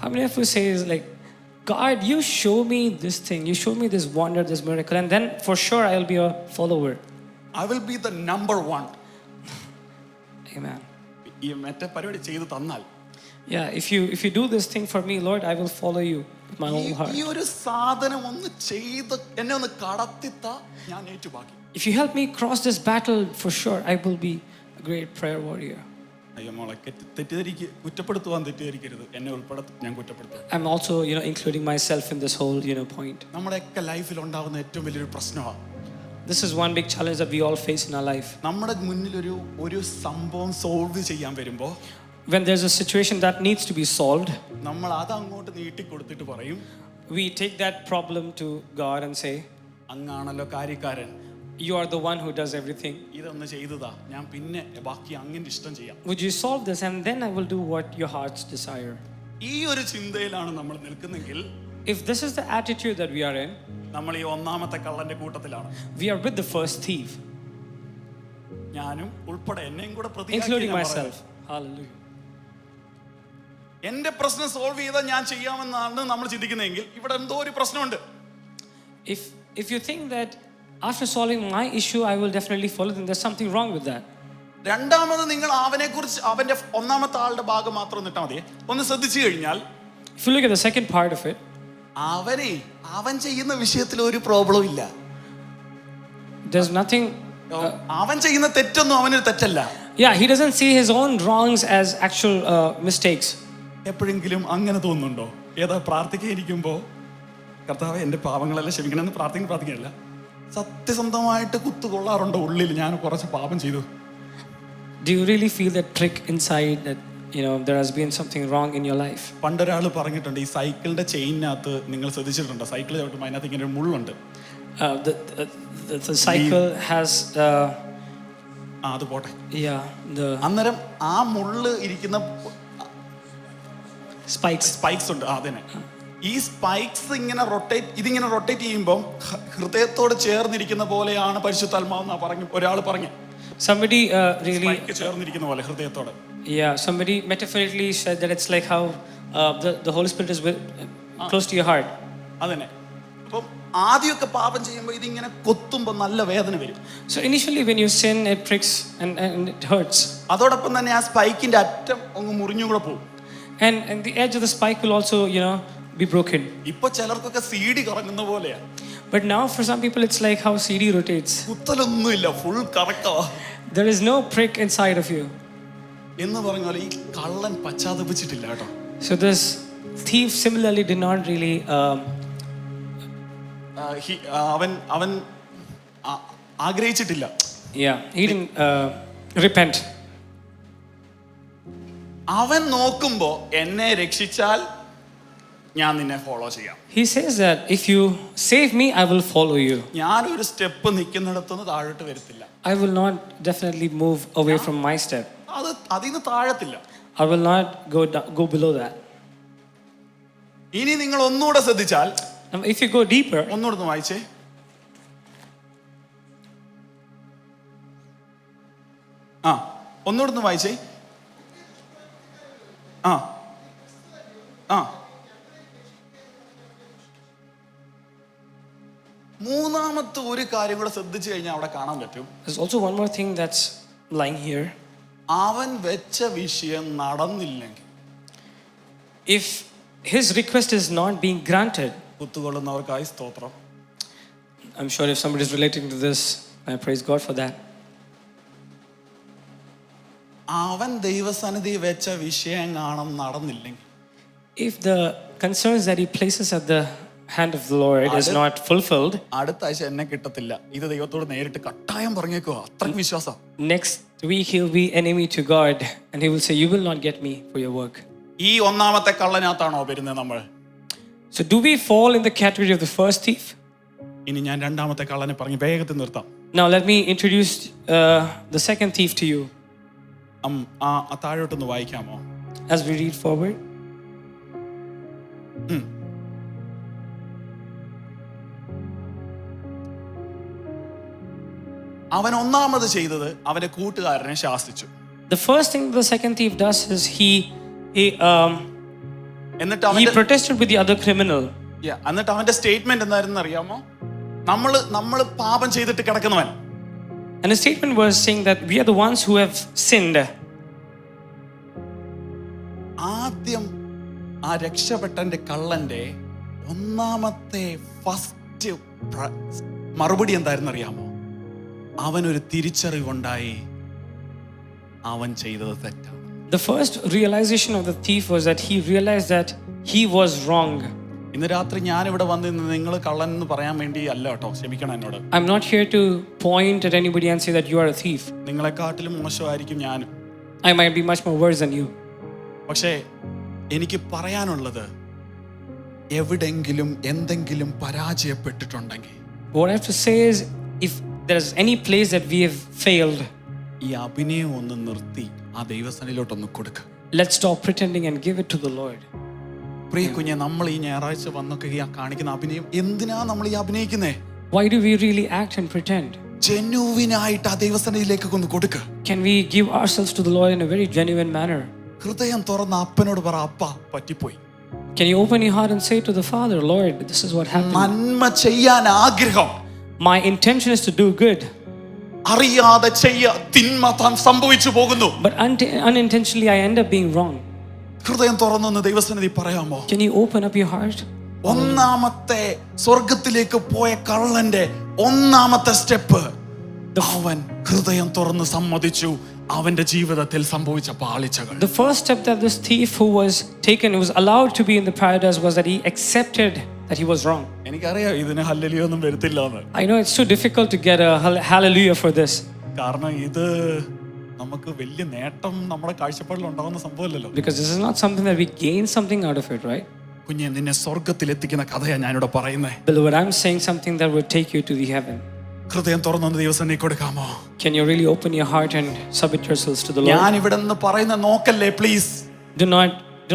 How many of you say is like, God, you show me this thing, you show me this wonder, this miracle, and then for sure I'll be a follower. I will be the number one. Amen. ഈ മറ്റേ പരിപാടി ചെയ്തു തന്നാൽ, yeah, if you do this thing for me, Lord, I will follow you with my whole heart. ഈ ഒരു സാധനം ഒന്ന് ചെയ്ത് എന്നെ ഒന്ന് കടത്തിത്താ, ഞാൻ ഏറ്റുപാക്കി. If you help me cross this battle, for sure I will be a great prayer warrior. അയ്യോ മോളെ തെറ്റിദ്ധരിക്കരുത്, എന്നെ ഉൾപ്പെടെ ഞാൻ കുറ്റപ്പെടുത്തും. I'm also, including myself in this whole, point. നമ്മുടെയൊക്കെ ലൈഫിൽ ഉണ്ടാകുന്ന ഏറ്റവും വലിയൊരു പ്രശ്നമാണ്, This is one big challenge that we all face in our life. നമ്മുടെ മുന്നിൽ ഒരു സംഭവം സോൾവ് ചെയ്യാൻ വരുമ്പോൾ, when there's a situation that needs to be solved, നമ്മൾ അത് അങ്ങോട്ട് നീട്ടി കൊടുത്തിട്ട് പറയും, we take that problem to God and say, അങ്ങാണല്ലോ കാര്യക്കാരൻ, you are the one who does everything. ഇതൊന്ന് ചെയ്തതാ, ഞാൻ പിന്നെ ബാക്കി അങ്ങനെ ഇഷ്ടം ചെയ്യാം. Would you solve this and then I will do what your heart's desire? ഈ ഒരു ചിന്തയിലാണ് നമ്മൾ നിൽക്കുന്നെങ്കിൽ, If this is the attitude that we are in, നമ്മൾ ഈ ഒന്നാമത്തെ കള്ളന്റെ കൂട്ടത്തിലാണ്. we are with the first thief, ഞാനും ഉൾപ്പെടെ, എന്നെയും കൂടെ including myself. Hallelujah. എന്റെ പ്രശ്നം സോൾവ് ചെയ്താൽ ഞാൻ ചെയ്യാമെന്നാണ് നമ്മൾ ചിന്തിക്കുന്നതെങ്കിൽ ഇവിടെ എന്തോ ഒരു പ്രശ്നമുണ്ട്. If you think that after solving my issue I will definitely follow, then there's something wrong with that. രണ്ടാമത് നിങ്ങൾ അവനെ കുറിച്ച്, അവന്റെ ഒന്നാമത്തെ ആളുടെ ഭാഗം മാത്രം നിട്ടാൽ മതി. ഒന്ന് ശ്രദ്ധിച്ചു കഴിഞ്ഞാൽ, If you look at the second part of it, അവൻ ചെയ്യുന്ന വിഷയത്തിൽ ഒരു പ്രോബ്ലം ഇല്ല. there's nothing. അവൻ ചെയ്യുന്ന തെറ്റൊന്നും അവനൊരു തെറ്റല്ല. Yeah, he doesn't see his own wrongs as actual mistakes. എപ്പോഴെങ്കിലും അങ്ങനെ തോന്നുന്നുണ്ടോ? ഏതാ പ്രാർത്ഥിക്കാതിരിക്കുമ്പോൾ, കർത്താവേ എൻ്റെ പാപങ്ങളെല്ലാം ക്ഷമിക്കണമെന്ന് പ്രാർത്ഥിക്കാനല്ല, സത്യസന്ധമായിട്ട് കുത്തുകൊള്ളാറുണ്ടോ ഉള്ളിൽ, ഞാൻ കുറച്ച് പാപം ചെയ്തു? Do you really feel that prick inside that there has been something wrong in your life? പണ്ടൊരാൾ പറഞ്ഞിട്ടുണ്ട്, ഈ സൈക്കിളിന്റെ ചെയിനകത്ത് നിങ്ങൾ ശ്രദ്ധിച്ചിട്ടുണ്ടോ, സൈക്കിൾ ചവിട്ടുമ്പോൾ അതിനകത്ത് ഇങ്ങനെ ഒരു മുള്ളുണ്ട്. The cycle has അത് പോട്ടെ. അന്നേരം ആ മുള്ള് ഇരിക്കുന്ന സ്പൈക്സ് ഉണ്ട്. അതന്നെ, ഈ സ്പൈക്സ് ഇങ്ങനെ ഇതിങ്ങനെ റൊട്ടേറ്റ് ചെയ്യുമ്പോൾ ഹൃദയത്തോട് ചേർന്നിരിക്കുന്ന പോലെയാണ് പരിശുദ്ധാത്മാവെന്നാ ഒരാൾ പറഞ്ഞു. Somebody really ചേർന്നിരിക്കുന്ന പോലെ ഹൃദയത്തോട്. Yeah, somebody metaphorically said that it's like how the Holy Spirit is close to your heart. അതന്നെ. അപ്പം ആദ്യമൊക്കെ പാപം ചെയ്യുമ്പോൾ ഇതിങ്ങനെ കൊത്തുമ്പോൾ നല്ല വേദന വരും. So initially when you sin, it pricks and it hurts. അതോടൊപ്പം തന്നെ ആ സ്പൈക്കിന്റെ അറ്റം ഒന്ന് മുറിഞ്ഞും കൂടെ പോകും. And the edge of the spike will also, be broken. ഇപ്പൊ ചിലർക്കൊക്കെ CD കറങ്ങുന്ന പോലെയാ. But now for some people it's like how CD rotates. കുത്തലൊന്നുമില്ല, ഫുൾ കറക്കവാ. There is no prick inside of you. എന്ന് പറഞ്ഞാൽ ഈ കള്ളൻ പശ്ചാത്തപിച്ചിട്ടില്ല കേട്ടോ. So this thief similarly did not really അവൻ ആഗ്രഹിച്ചിട്ടില്ല. Yeah, he didn't repent. അവൻ നോക്കുമ്പോ എന്നെ രക്ഷിച്ചാൽ ഞാൻ നിന്നെ ഫോളോ ചെയ്യാം. He says that if you save me, I will follow you. ഞാൻ ഒരു സ്റ്റെപ്പ് നിൽക്കുന്നിടത്തുനിന്ന് താഴോട്ട് വരത്തില്ല. I will not definitely move away from my step. അതിന്ന് താഴത്തില്ല. I will not go below that. ഇനി നിങ്ങൾ ഒന്നുകൂടെ ശ്രദ്ധിച്ചാൽ, if you go deeper, ഒന്നുകൂടെ വായിച്ചേ. ഒന്നുകൂടെ വായിച്ചേ. മൂന്നാമത്തെ ഒരു കാര്യം കൂടെ ശ്രദ്ധിച്ചു കഴിഞ്ഞാൽ അവിടെ കാണാൻ പറ്റും. There's also one more thing that's lying here. അവൻ വെച്ച വിഷയം നടന്നില്ലെങ്കിൽ, If his request is not being granted, കുത്തുകൊള്ളുന്നവർക്കായി സ്തോത്രം. I'm sure if somebody is relating to this, I praise God for that. അവൻ ദൈവസന്നിധി വെച്ച വിഷയം കാണാൻ നടന്നില്ലെങ്കിൽ, If the concerns that he places at the hand of the Lord is not fulfilled, അടുത്ത ആഴ്ച എന്നെ കിട്ടത്തില്ല, ഇത് ദൈവത്തോട് നേരിട്ട് കട്ടായം പറഞ്ഞേക്കോ. അത്രയ്ക്ക് വിശ്വാസം. next week he'll be enemy to God and he will say, you will not get me for your work. ഈ ഒന്നാമത്തെ കള്ളനകത്താണോ വരുന്നത് നമ്മൾ? So do we fall in the category of the first thief? ഇനി ഞാൻ രണ്ടാമത്തെ കള്ളനെ പറഞ്ഞ് വേഗത്തിൽ നിർത്താം. Now let me introduce the second thief to you. താഴോട്ടൊന്ന് വായിക്കാമോ? As we read forward. അവൻ ഒന്നാമത് ചെയ്തത് അവന്റെ കൂട്ടുകാരനെ ശാസിച്ചു. The first thing the second thief does is he protested with the other criminal. എന്നിട്ട് അവന്റെ സ്റ്റേറ്റ്മെന്റ് എന്തായിരുന്നു അറിയാമോ? നമ്മൾ പാപം ചെയ്തിട്ട് കിടക്കുന്നവൻ. And his statement was saying that we are the ones who have sinned. ആദ്യം ആ രക്ഷപ്പെട്ടന്റെ കള്ളന്റെ ഒന്നാമത്തെ ഫസ്റ്റ് മറുപടി എന്തായിരുന്നു അറിയാമോ? അവനൊരു തിരിച്ചറിവുണ്ടായി, അവൻ ചെയ്തത് തെറ്റാണ്. The first realization of the thief was that he realized that he was wrong. ഇന്ന് രാത്രി ഞാൻ ഇവിടെ വന്ന് നിങ്ങൾ കള്ളൻ എന്ന് പറയാൻ വേണ്ടി അല്ല കേട്ടോ, ക്ഷമിക്കണം എന്നോട്. I'm not here to point at anybody and say that you are a thief. നിങ്ങളെക്കാട്ടിലും മോശമായിരിക്കും ഞാനും. I might be much more worse than you. പക്ഷേ എനിക്ക് പറയാനുള്ളത്, എവിടെങ്കിലും എന്തെങ്കിലും പരാജയപ്പെട്ടിട്ടുണ്ടെങ്കിൽ, what I have to say is, if there's any place that we have failed, ഈ അഭിനയം ഒന്ന് നിർത്തി ആ ദൈവസന്നിധിയിലോട്ടൊന്ന് കൊടുക്ക. let's stop pretending and give it to the Lord. പ്രിയ കുഞ്ഞെ, നമ്മൾ ഈ ഞായറാഴ്ച വന്നൊക്കെ ഈ കാണിക്കുന്ന അഭിനയം എന്തിനാ നമ്മൾ ഈ അഭിനയിക്കുന്നേ? Why do we really act and pretend? ജെന്യുവിനായിട്ട് ആ ദൈവസന്നിധിയിലേക്ക് ഒന്ന് കൊടുക്ക. Can we give ourselves to the Lord in a very genuine manner? ഹൃദയം തുറന്ന അപ്പനോട് പറ, അപ്പ പറ്റിപ്പോയി. Can you open your heart and say to the Father, Lord, this is what happened. നന്മ ചെയ്യാൻ ആഗ്രഹം, my intention is to do good, അറിയാതെ തിന്മ സംഭവിച്ചു പോകുന്നു. but unintentionally I end up being wrong. ഹൃദയം തുറന്നൊന്ന് ദൈവസന്നിധി പറയാമോ? Can you open up your heart? ഒന്നാമത്തെ സ്വർഗത്തിലേക്ക് പോയ കള്ളന്റെ ഒന്നാമത്തെ സ്റ്റെപ്പ്, അവൻ ഹൃദയം തുറന്ന് സമ്മതിച്ചു അവന്റെ ജീവിതത്തിൽ സംഭവിച്ച പാളിച്ചകൾ. The first step that this thief who was taken, who was allowed to be in the paradise, was that he accepted that he was wrong. എനിക്കറിയാം ഇതിന് ഹല്ലേലൂയ ഒന്നും വരത്തില്ല എന്ന്. I know it's too difficult to get a hallelujah for this. കാരണം ഇത് നമുക്ക് വലിയ നേട്ടം നമ്മുടെ കാഴ്ചപ്പാടിൽ ഉണ്ടാകുന്ന സംഭവമല്ലല്ലോ. Because this is not something that we gain something out of it, right? കുഞ്ഞെ, നിന്നെ സ്വർഗത്തിൽ എത്തിക്കുന്ന കഥയാണ് ഞാനിവിടെ പറയുന്നത്. Beloved, I'm saying something that will take you to the heaven. ഹൃദയം തുറന്നൊന്ന് ദൈവസന്നിധി കൊടുക്കാമോ? Can you really open your heart and submit yourselves to the Lord? ഞാൻ ഇവിടെ നിന്ന് പറയുന്ന നോക്കല്ലേ please. Do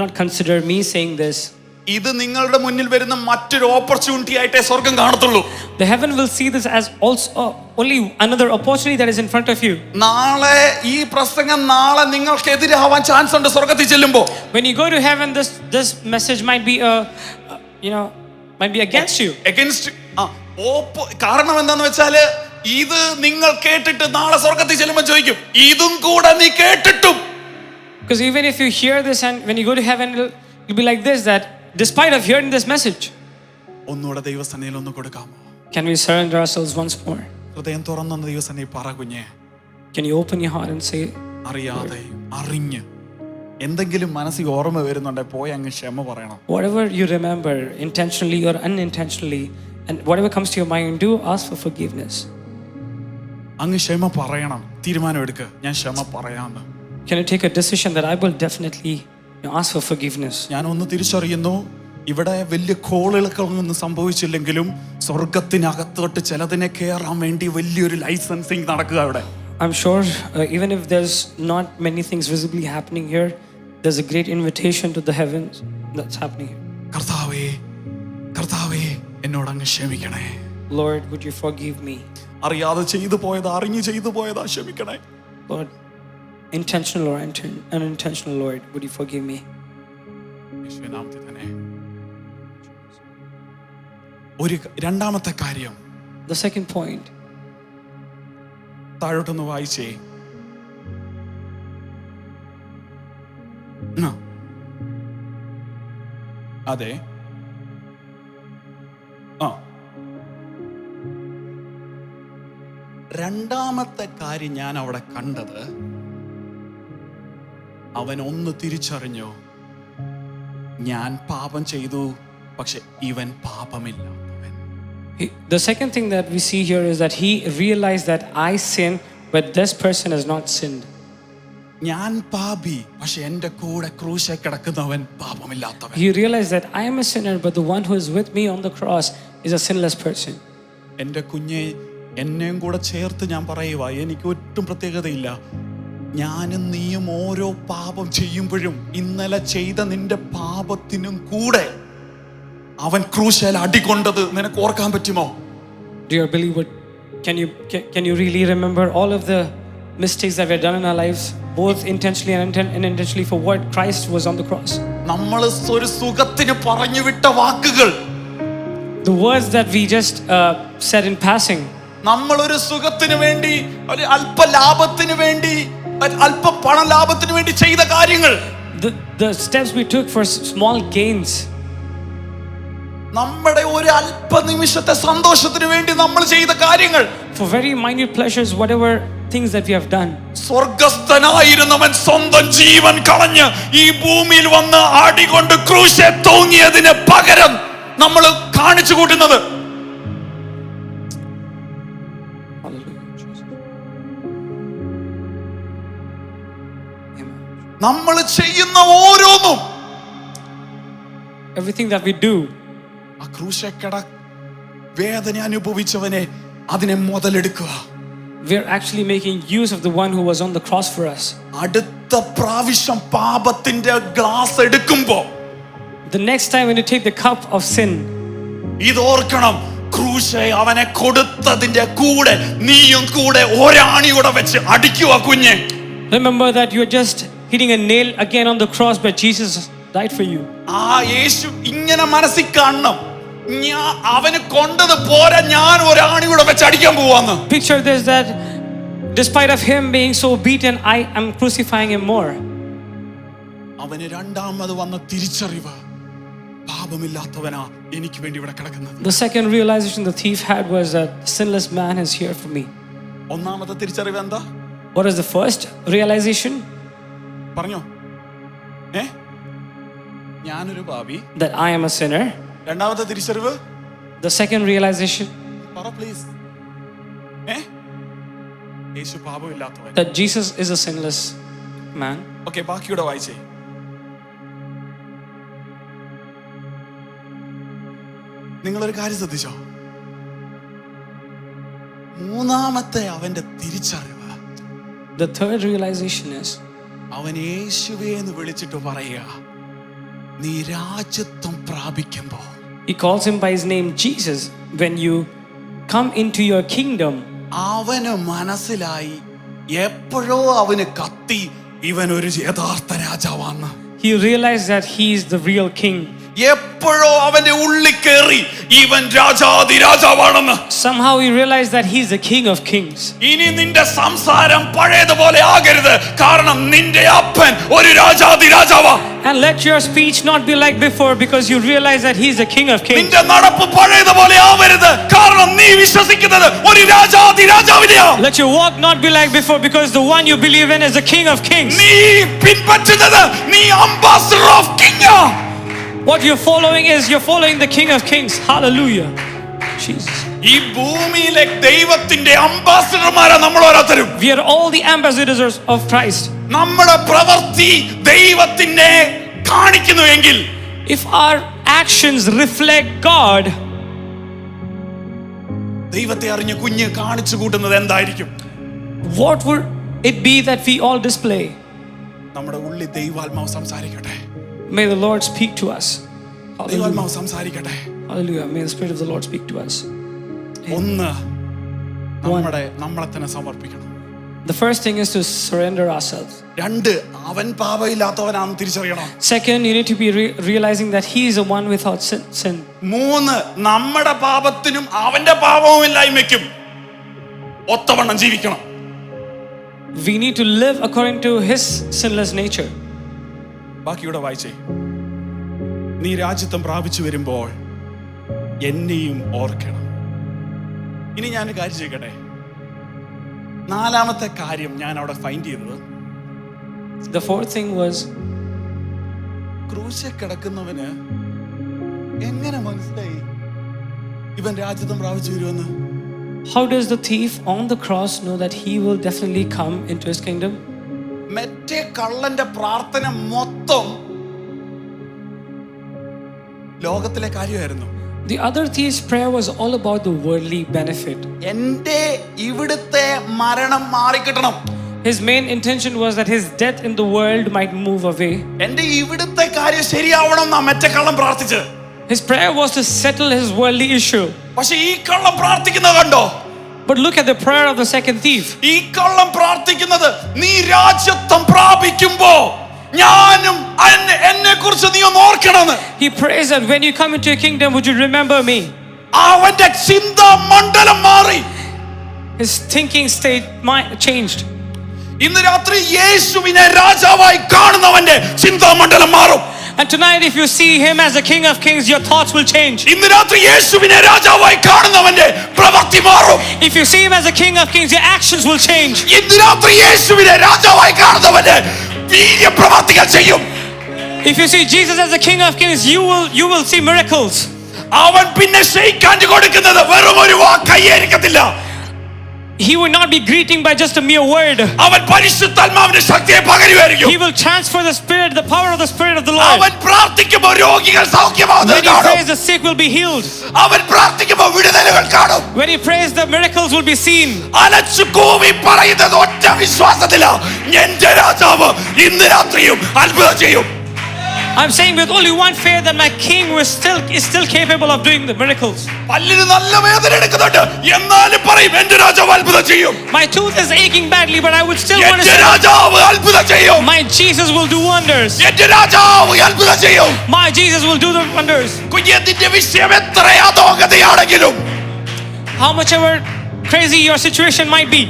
not consider me saying this. ഇത് നിങ്ങളുടെ മുന്നിൽ വരുന്ന മറ്റൊരു ഓപ്പർച്യൂണിറ്റി ആയിട്ടേ സ്വർഗം കാണത്തുള്ളൂ. The heaven will see this as also only another opportunity that is in front of you. നാളെ ഈ പ്രസംഗം നാളെ നിങ്ങൾക്ക് എതിരാവാൻ ചാൻസ് ഉണ്ട് സ്വർഗത്തിൽ ചെല്ലുമ്പോൾ. When you go to heaven, this message might be might be against you. കാരണം എന്താന്ന് വെച്ചാല് ഇത് നിങ്ങൾ കേട്ടിട്ട് നാളെ സ്വർഗത്തിൽ ചെല്ലുമ്പോൾ ചോദിക്കും, ഇതും കൂടെ നീ കേട്ടിട്ടും. Because even if you hear this and when you go to heaven, it'll be like this, that despite of hearing this message, ഒന്നുകൂടെ ദൈവസന്നിധിയിൽ ഒന്ന് കൊടുക്കാമോ? can we surrender ourselves once more? ഹൃദയം തുറന്ന ദൈവസന്നിധി പറ കുഞ്ഞേ. Can you open your heart and say, അറിയാതെ അറിഞ്ഞ് എന്തെങ്കിലും മനസ്സിൽ ഓർമ്മ വരുന്നുണ്ടെ പോയി അങ്ങ് ക്ഷമ പറയണം. whatever you remember, intentionally or unintentionally, and whatever comes to your mind, do ask for forgiveness. അങ്ങ് ക്ഷമ പറയണം. തീരുമാനം എടുക്ക്, ഞാൻ ക്ഷമ പറയാന്ന്. Can you take a decision that I will definitely ask for forgiveness? ഞാൻ ഒന്ന് തിരിച്ചറിയുന്നു, ഇവിടെ വലിയ കോളുകളൊന്നും സംഭവിച്ചില്ലെങ്കിലും സ്വർഗത്തിനകത്തോട്ട് ചിലതിനെ കയറാൻ വേണ്ടി വലിയൊരു ലൈസൻസിങ് നടക്കുക ഇവിടെ. I'm sure even if there's not many things visibly happening here, there's a great invitation to the heavens that's happening here. കർത്താവേ, കർത്താവേ, എന്നോട് അങ്ങ് ക്ഷമിക്കണേ. Lord, would you forgive me? അറിയാതെ ചെയ്തു പോയതാ, അറിഞ്ഞു ചെയ്തു പോയതാ, ക്ഷമിക്കണേ. Lord, intentional or unintentional, Lord, would you forgive me? യേശുവിൻ നാമത്തിൽ തന്നെ. ഒരു രണ്ടാമത്തെ കാര്യം, The second point. താഴോട്ടൊന്ന് വായിച്ചേ. അതെ, രണ്ടാമത്തെ കാര്യം ഞാൻ അവിടെ കണ്ടത്, അവൻ ഒന്ന് തിരിച്ചറിഞ്ഞു, ഞാൻ പാപം ചെയ്തു, പക്ഷെ ഇവൻ പാപമില്ലാത്തവൻ. The second thing that we see here is that he realized that I sin, but this person has not sinned. ഞാൻ പാപി, പക്ഷെ എന്റെ കൂടെ ക്രൂശിൽ കിടക്കുന്നവൻ പാപമില്ലാത്തവൻ. He realized that I am a sinner, but the one who is with me on the cross is a sinless person. എൻ്റെ കുഞ്ഞെ, എന്നെയും കൂടെ ചേർത്ത് ഞാൻ പറയുക, എനിക്ക് ഒട്ടും പ്രത്യേകതയില്ല. ഞാനും നീയും ഓരോ പാപം ചെയ്യുമ്പോഴും ഇന്നലെ ചെയ്ത നിന്റെ പാപത്തിനും കൂടെ അവൻ ക്രൂശിൽ അടികൊണ്ടത് നിനക്ക് ഓർക്കാൻ പറ്റുമോ? Dear believer, can you really remember all of the mistakes that we have done in our lives, both intentionally and unintentionally, for what Christ was on the cross? നമ്മൾ ഒരു സുഖത്തിന് പറഞ്ഞു വിട്ട വാക്കുകൾ, the words that we just said in passing, നമ്മൾ ഒരു സുഖത്തിന് വേണ്ടി, ഒരു അല്പ ലാഭത്തിന് വേണ്ടി, അല്പ പണലാഭത്തിന് വേണ്ടി ചെയ്ത കാര്യങ്ങൾ, the steps we took for small gains, നമ്മുടെ ഒരു അല്പ നിമിഷത്തെ സന്തോഷത്തിന് വേണ്ടി നമ്മൾ ചെയ്ത കാര്യങ്ങൾ, for very minute pleasures, whatever things that we have done. സ്വർഗ്ഗസ്ഥനായിരുന്നവൻ സ്വന്തം ജീവൻ കളഞ്ഞ് ഈ ഭൂമിയിൽ വന്ന് ആടികൊണ്ട് ക്രൂശിൽ തൂങ്ങിയതിന് പകരം നമ്മൾ കാണിച്ചു കൂട്ടുന്നത്, നമ്മൾ ചെയ്യുന്ന ഓരോന്നും, everything that we do, ആ ക്രൂശക്കട വേദന അനുഭവിച്ചവനെ അതിനെ മുതലെടുക്കുക. we are actually making use of the one who was on the cross for us. അടുത്ത പ്രാവശ്യം പാപത്തിന്റെ ഗ്ലാസ് എടുക്കുമ്പോ, the next time when you take the cup of sin, ഇതോർക്കണം, ക്രൂശെ അവനെ കൊടുത്തതിന്റെ കൂടെ നീയും കൂടെ ഒരാണിയുടെ വെച്ച് അടിക്കുക കുഞ്ഞെ. remember that you are just hitting a nail again on the cross, but Jesus died for you. ആ യേശു ഇങ്ങനെ മനസ്സിൽ കാണണം, അവന് കൊണ്ടത് പോരാ, ഞാൻ ഒരാണിയുടെ വെച്ച് അടിക്കാൻ പോവാന്ന്. Picture this, that despite of him being so beaten, I am crucifying him more. അവന് രണ്ടാമത് വന്ന തിരിച്ചറിവ്, പാപമില്ലാത്തവനാ എനിക്ക് വേണ്ടി ഇവിടെ കിടക്കുന്നത്. The second realization the thief had was that sinless man is here for me. ഒന്നാമത്തെ തിരിച്ചറിവ് എന്താ? What is the first realization? പറഞ്ഞോ. ഞാനൊരു പാപി, that I am a sinner. രണ്ടാമത്തെ തിരിച്ചറിവ്? The second realization, പറ പ്ലീസ്. യേശു പാപമില്ലാത്തവൻ, that Jesus is a sinless man. Okay, ബാക്കിയുടെ വായിച്ചേ. നിങ്ങളൊരു കാര്യം ശ്രദ്ധിച്ചോ? മൂന്നാമത്തെ അവന്റെ തിരിച്ചറിവ്, the third realization is, അവൻ യേശുവേ എന്ന് വിളിച്ചിട്ട് പറയുക, നീ രാജ്യത്വം പ്രാപിക്കുമ്പോൾ, he calls him by his name Jesus, when you come into your kingdom. അവന് മനസ്സിലായി, എപ്പോഴോ അവന് കത്തി ഇവൻ ഒരു യഥാർത്ഥ രാജാവാണ്. He realized that he is the real king. എപ്പോഴോ അവന്റെ ഉള്ളിൽ കയറി ഇവൻ രാജാതി രാജാവാണെന്ന്. Somehow he realized that he is the king of kings. ഇനി നിന്റെ സംസാരം പഴയതുപോലെ ആകരുത്, കാരണം നിന്റെ അപ്പൻ ഒരു രാജാതി രാജാവാ. And let your speech not be like before, because you realize that he is the king of kings. നിന്റെ നടപ്പ് പഴയതുപോലെ ആവരുത്, കാരണം നീ വിശ്വസിക്കുന്നത് ഒരു രാജാതി രാജാവിനെയാ. Let your walk not be like before, because the one you believe in is the king of kings. നീ പിൻപറ്റുന്നത്, നീ ambassador of king. What you're following is, you're following the king of kings. Hallelujah. Jesus. ഈ ഭൂമിയിലെ ദൈവത്തിന്റെ അംബാസഡർമാരാ നമ്മൾ ഓരോരുത്തരും. We are all the ambassadors of Christ. നമ്മുടെ പ്രവൃത്തി ദൈവത്തിനെ കാണിക്കുന്നുവെങ്കിൽ, if our actions reflect God, ദൈവത്തെ അറിഞ്ഞ കുഞ്ഞ് കാണിച്ചു കൂട്ടുന്നത് എന്തായിരിക്കും? what would it be that we all display? നമ്മുടെ ഉള്ളിൽ ദൈവാത്മാവ് സംസാരിക്കട്ടെ. May the Lord speak to us. ദൈവാത്മാവ് സംസാരിക്കട്ടെ. Hallelujah. May the Spirit of the Lord speak to us. നമ്മളെ തന്നെ സമർപ്പിക്കണം. The first thing is to surrender ourselves. രണ്ട്, അവൻ പാപമില്ലാത്തവനാണെന്ന് തിരിച്ചറിയണം. Second, you need to be realizing that he is the one without sin. മൂന്ന്, നമ്മുടെ പാപത്തിനും അവന്റെ പാപവുമില്ലായ്മയ്ക്കും ഒത്തവണ്ണം ജീവിക്കണം. We need to live according to his sinless nature. ബാക്കിയൂടെ വായിച്ചേ. നീ രാജ്യത്വം പ്രാപിച്ചു വരുമ്പോൾ എന്നെയും ഓർക്കണം. ഇനി ഞാൻ കാര്യം ചെയ്യട്ടെ. നാലാമത്തെ കാര്യം ഞാൻ അവിടെ ഫൈൻഡ് ചെയ്തത്, The fourth thing was, ക്രൂശിൽ കിടക്കുന്നവന് എങ്ങനെ മനസ്സിലായി ഇവൻ രാജ്യത്വം പ്രാപിച്ചു വരുമെന്ന്? how does the thief on the cross know that he will definitely come into his kingdom? മറ്റേ കള്ളന്റെ പ്രാർത്ഥന മൊത്തം ലോകത്തിലെ കാര്യമായിരുന്നു. The other thief's prayer was all about the worldly benefit. എന്റെ ഇവിടുത്തെ മരണം മാറിക്കിട്ടണം. His main intention was that his death in the world might move away. എന്റെ ഇവിടുത്തെ കാര്യം ശരിയാവണം എന്നാ മറ്റേ കള്ളം പ്രാർത്ഥിച്ചത്. His prayer was to settle his worldly issue. പക്ഷെ ഈ കള്ളം പ്രാർത്ഥിക്കുന്നത് കണ്ടോ? But look at the prayer of the second thief. ഈ കള്ളം പ്രാർത്ഥിക്കുന്നത്, നീ രാജ്യത്വം പ്രാപിക്കുമ്പോ ഞാനും എന്നെ കുറിച്ച് നീ ഒന്ന് ഓർക്കണമെന്ന്. He prays that when you come into your kingdom, would you remember me? അവന്റെ ചിന്താ മണ്ഡലം മാറി. His thinking state changed. ഇന്ന് രാത്രി യേശുവിനെ രാജാവായി കാണുന്നവന്റെ ചിന്താ മണ്ഡലം മാറും. And tonight, if you see him as the King of Kings, your thoughts will change. ഇന്ന് രാത്രി യേശുവിനെ രാജാവായി കാണുന്നവന്റെ പ്രവൃത്തി മാറും. If you see him as the King of Kings, your actions will change. ഇന്ന് രാത്രി യേശുവിനെ രാജാവായി കാണുന്നവന്റെ വീര്യ പ്രവൃത്തികൾ ചെയ്യും. If you see Jesus as the King of Kings, you will see miracles. അവൻ പിന്നെ ഷെയ്ക്ക് ഹാൻഡ് കൊടുക്കുന്നത് വെറും ഒരു വാക്കായിരിക്കത്തില്ല. He will not be greeting by just a mere word. അവൻ പരിശുദ്ധാത്മാവിന്റെ ശക്തിയെ പകരുമായിരിക്കും. He will transfer the spirit, the power of the Spirit of the Lord. അവൻ പ്രാർത്ഥിക്കുമ്പോൾ രോഗികൾ സൗഖ്യമാകുന്നത് When he കാണും. prays, the sick will be healed. അവൻ പ്രാർത്ഥിക്കുമ്പോൾ വിടുതലുകൾ കാണും. When he prays, the miracles will be seen. അലച്ചു കൂവി പറയുന്നത് ഒറ്റ വിശ്വാസത്തില, എന്റെ രാജാവ് ഇന്ന് രാത്രിയും അത്ഭുതം ചെയ്യും. I'm saying with only one faith that my King is still capable of doing the miracles. പല്ലിന് നല്ല വേദന എടുക്കുന്നുണ്ട്, എന്നാലും പറയും എന്റെ രാജാവ് അത്ഭുതം ചെയ്യും. My tooth is aching badly, but I would still want to എന്റെ say, രാജാവ് അത്ഭുതം ചെയ്യും. my Jesus will do wonders. എന്റെ രാജാവ് അത്ഭുതം ചെയ്യും. My Jesus will do the wonders. കുഞ്ഞിന്റെ വിഷയം എത്ര അധോഗതിയാണെങ്കിലും, How much ever crazy your situation might be,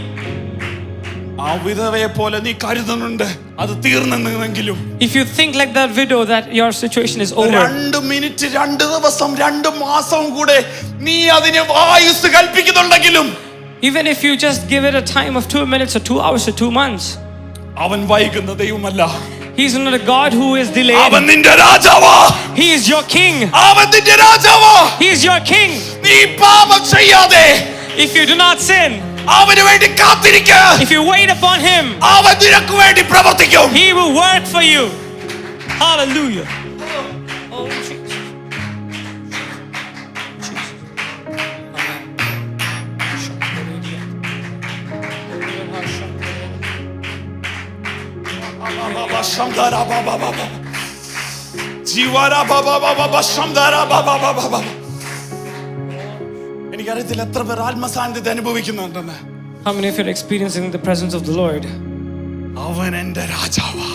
ആ വിധവയെ പോലെ നീ കരുതുന്നുണ്ട് അത് തീർന്നെന്നെങ്കിലും, if you think like that widow that your situation is over, 2 minute 2 ദിവസം 2 മാസം കൂടെ നീ അതിന് ആയുസ് കൽപ്പിക്കുന്നുണ്ടെങ്കിലും, even if you just give it a time of 2 minutes or 2 hours or 2 months, അവൻ വൈകുന്ന ദൈവമല്ല. He is not a God who is delayed. അവൻ നിന്റെ രാജാവാ. He is your King. അവൻ നിന്റെ രാജാവാ. He is your King. നീ പാപം ചെയ്യാതെ If you do not sin, അവന് വേണ്ടി കാത്തിരിക്ക. if you wait upon him, അവൻ നിനക്ക് വേണ്ടി പ്രവർത്തിക്കും. he will work for you. Hallelujah. Oh, Jesus. എനിക്കറിയത്തില്ല എത്ര പേർ ആത്മസാന്നിധ്യത്തെ അനുഭവിക്കുന്നുണ്ടെന്ന്. How many of you are experiencing the presence of the Lord? അവൻ എന്റെ രാജാവാ.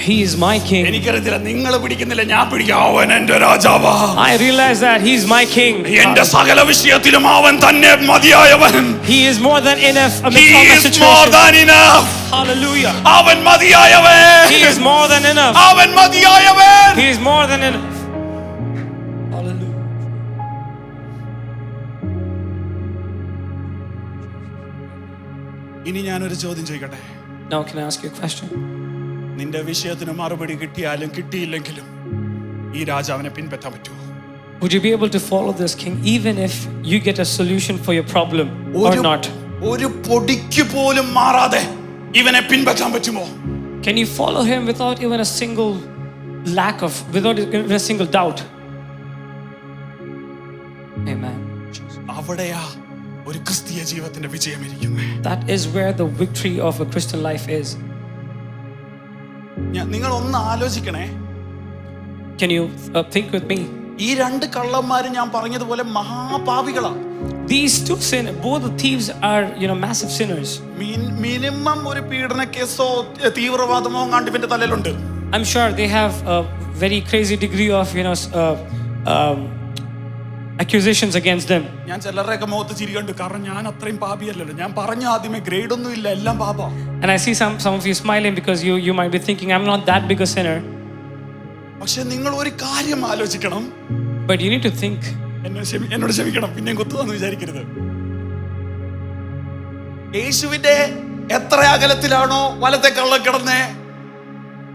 He is my King. എനിക്കറിയത്തില്ല നിങ്ങൾ പിടിക്കുന്നില്ല, ഞാൻ പിടിക്കാം. അവൻ എന്റെ രാജാവാ. I realize that He is my King. എന്റെ സകല വിഷയത്തിലും അവൻ തന്നെ മതിയായവൻ. He is more than enough He amidst all my is more situations. than enough. Hallelujah. അവൻ മതിയായവൻ. He is more than enough. അവൻ മതിയായവൻ. He is more than enough. Hallelujah. ഇനി ഞാനൊരു ചോദ്യം ചോദിക്കട്ടെ. Now can I ask you a question? നിന്റെ വിഷയത്തിന് മറുപടി കിട്ടിയാലും കിട്ടിയില്ലെങ്കിലും ഈ രാജാവിനെ പിൻപറ്റാൻ പറ്റുമോ? Would you be able to follow this King even if you get a solution for your problem or not? ഒരു പൊടിക്ക് പോലും മാറാതെ ഇവനെ പിൻപറ്റാൻ പറ്റുമോ? Can you follow him without even a single without even a single doubt? Amen. അവിടെയാ ഒരു ക്രിസ്തീയ ജീവിതത്തിന്റെ വിജയം ഇരിക്കുന്നത്. That is where the victory of a Christian life is. നിങ്ങൾ ഒന്ന് ആലോചിക്കണേ. Can you think with me? ഈ രണ്ട് കള്ളന്മാരും ഞാൻ പറഞ്ഞതുപോലെ മഹാപാപികളാണ്. These two sinners, both the thieves are, massive sinners. Minimum ഒരു പീഡന കേസോ തീവ്രവാദമോ കണ്ട് ഇവന്റെ തലയിലുണ്ട്. I'm sure they have a very crazy degree of, accusations against them. ഞാൻ ചിലരുടെയൊക്കെ മുഖത്ത് ചിരി കണ്ടു, കാരണം ഞാൻ അത്രയും പാപിയല്ലല്ലോ. ഞാൻ പറഞ്ഞ ആദ്യമേ ഗ്രേഡ് ഒന്നും ഇല്ല, എല്ലാം പാപാ. And I see some of you smiling because you might be thinking, I'm not that big a sinner. പക്ഷെ നിങ്ങൾ ഒരു കാര്യം ആലോചിക്കണം. But you need to think. എന്നോട് ക്ഷമിക്കണം, പിന്നെയും കുത്തുവെന്ന് വിചാരിക്കരുത്. യേശുവിന്റെ എത്ര അകലത്തിലാണോ വലത്തെ കള്ളം കിടന്നേ,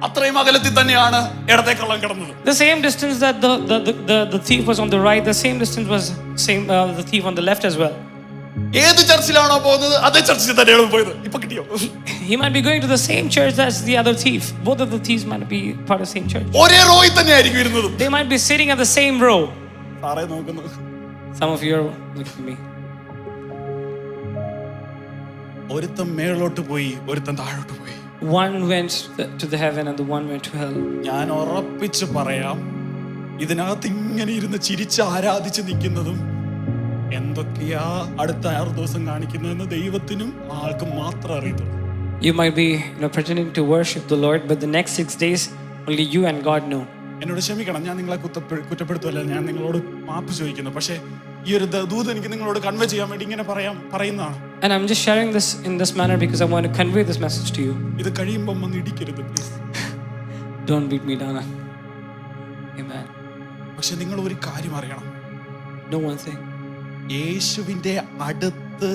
അത്രയും അകലത്തിൽ തന്നെയാണ് ഇടത്തെ കള്ളം കിടന്നത്. The same distance that the thief was on the right, the same distance was the thief on the left as well. ഏത് ചർച്ചിലാണോ പോകുന്നത് അതേ ചർച്ചിൽ തന്നെയാണ് പോയത്. ഇപ്പൊ കിട്ടിയോ? He might be going to the same church as the other thief. Both of the thieves might be part of the same church. ഒരേ റോയിൽ തന്നെയായിരിക്കും ഇരുന്നത്. They might be sitting at the same row. സാറേ നോക്കുന്നു. Some of you are looking at me. ഒരുത്തൻ മേളോട്ട് പോയി, ഒരുത്തൻ താഴോട്ട് പോയി. One went to the heaven and the one went to hell. ഞാൻ ഉറപ്പിച്ച് പറയാം, ഇതിനകത്ത് ഇങ്ങനെ ഇരുന്ന് ചിരിച്ച് ആരാധിച്ച് നിൽക്കുന്നതും എന്തൊക്കെയാ അടുത്ത 6 ദിവസം കാണിക്കുന്നതെന്ന് ദൈവത്തിനും ആൾക്കും മാത്രം അറിയത്തുള്ളൂ. You might be pretending to worship the Lord, but the next 6 days only you and God know. എന്നോട് ക്ഷമിക്കണം, ഞാൻ നിങ്ങളെ കുറ്റപ്പെടുത്തുമല്ല, ഞാൻ നിങ്ങളോട് മാപ്പ് ചോദിക്കുന്നു. പക്ഷേ ഈ ഒരു ദൂത് എനിക്ക് നിങ്ങളോട് കൺവേ ചെയ്യാൻ വേണ്ടി ഇങ്ങനെ പറയുന്നതാണ്. And I'm just sharing this in this manner because I want to convey this message to you. ഇത് കഴിയുമ്പോൾ വന്ന് ഇടിക്കരുത് please. Don't beat me down. Amen. പക്ഷെ നിങ്ങൾ ഒരു കാര്യം അറിയണം. No one thing. യേശുവിന്റെ അടുത്ത്,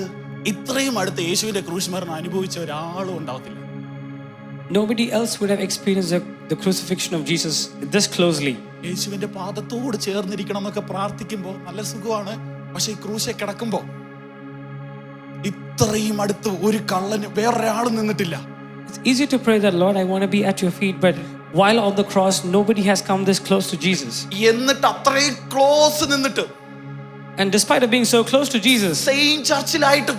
ഇത്രയും അടുത്ത് യേശുവിന്റെ ക്രൂശ് മരണം അനുഭവിച്ച ഒരാളും ഉണ്ടാവത്തില്ല. Nobody else would have experienced the crucifixion of Jesus this closely. യേശുവിന്റെ പാദത്തോട് ചേർന്നിരിക്കണം എന്നൊക്കെ പ്രാർത്ഥിക്കുമ്പോൾ നല്ല സുഖമാണ്. പക്ഷെ ഈ ക്രൂശെ കിടക്കുമ്പോ ഇത്രയും അടുത്ത് ഒരു കള്ളന് വേറൊരാളും നിന്നിട്ടില്ല. It's easy to pray that, Lord, I want to be at your feet, but while on the cross, nobody has come this close to Jesus. എന്നിട്ട് അത്രയും ക്ലോസ് നിന്നിട്ട്, and despite of being so close to Jesus, same ചർച്ചിലായിട്ടും,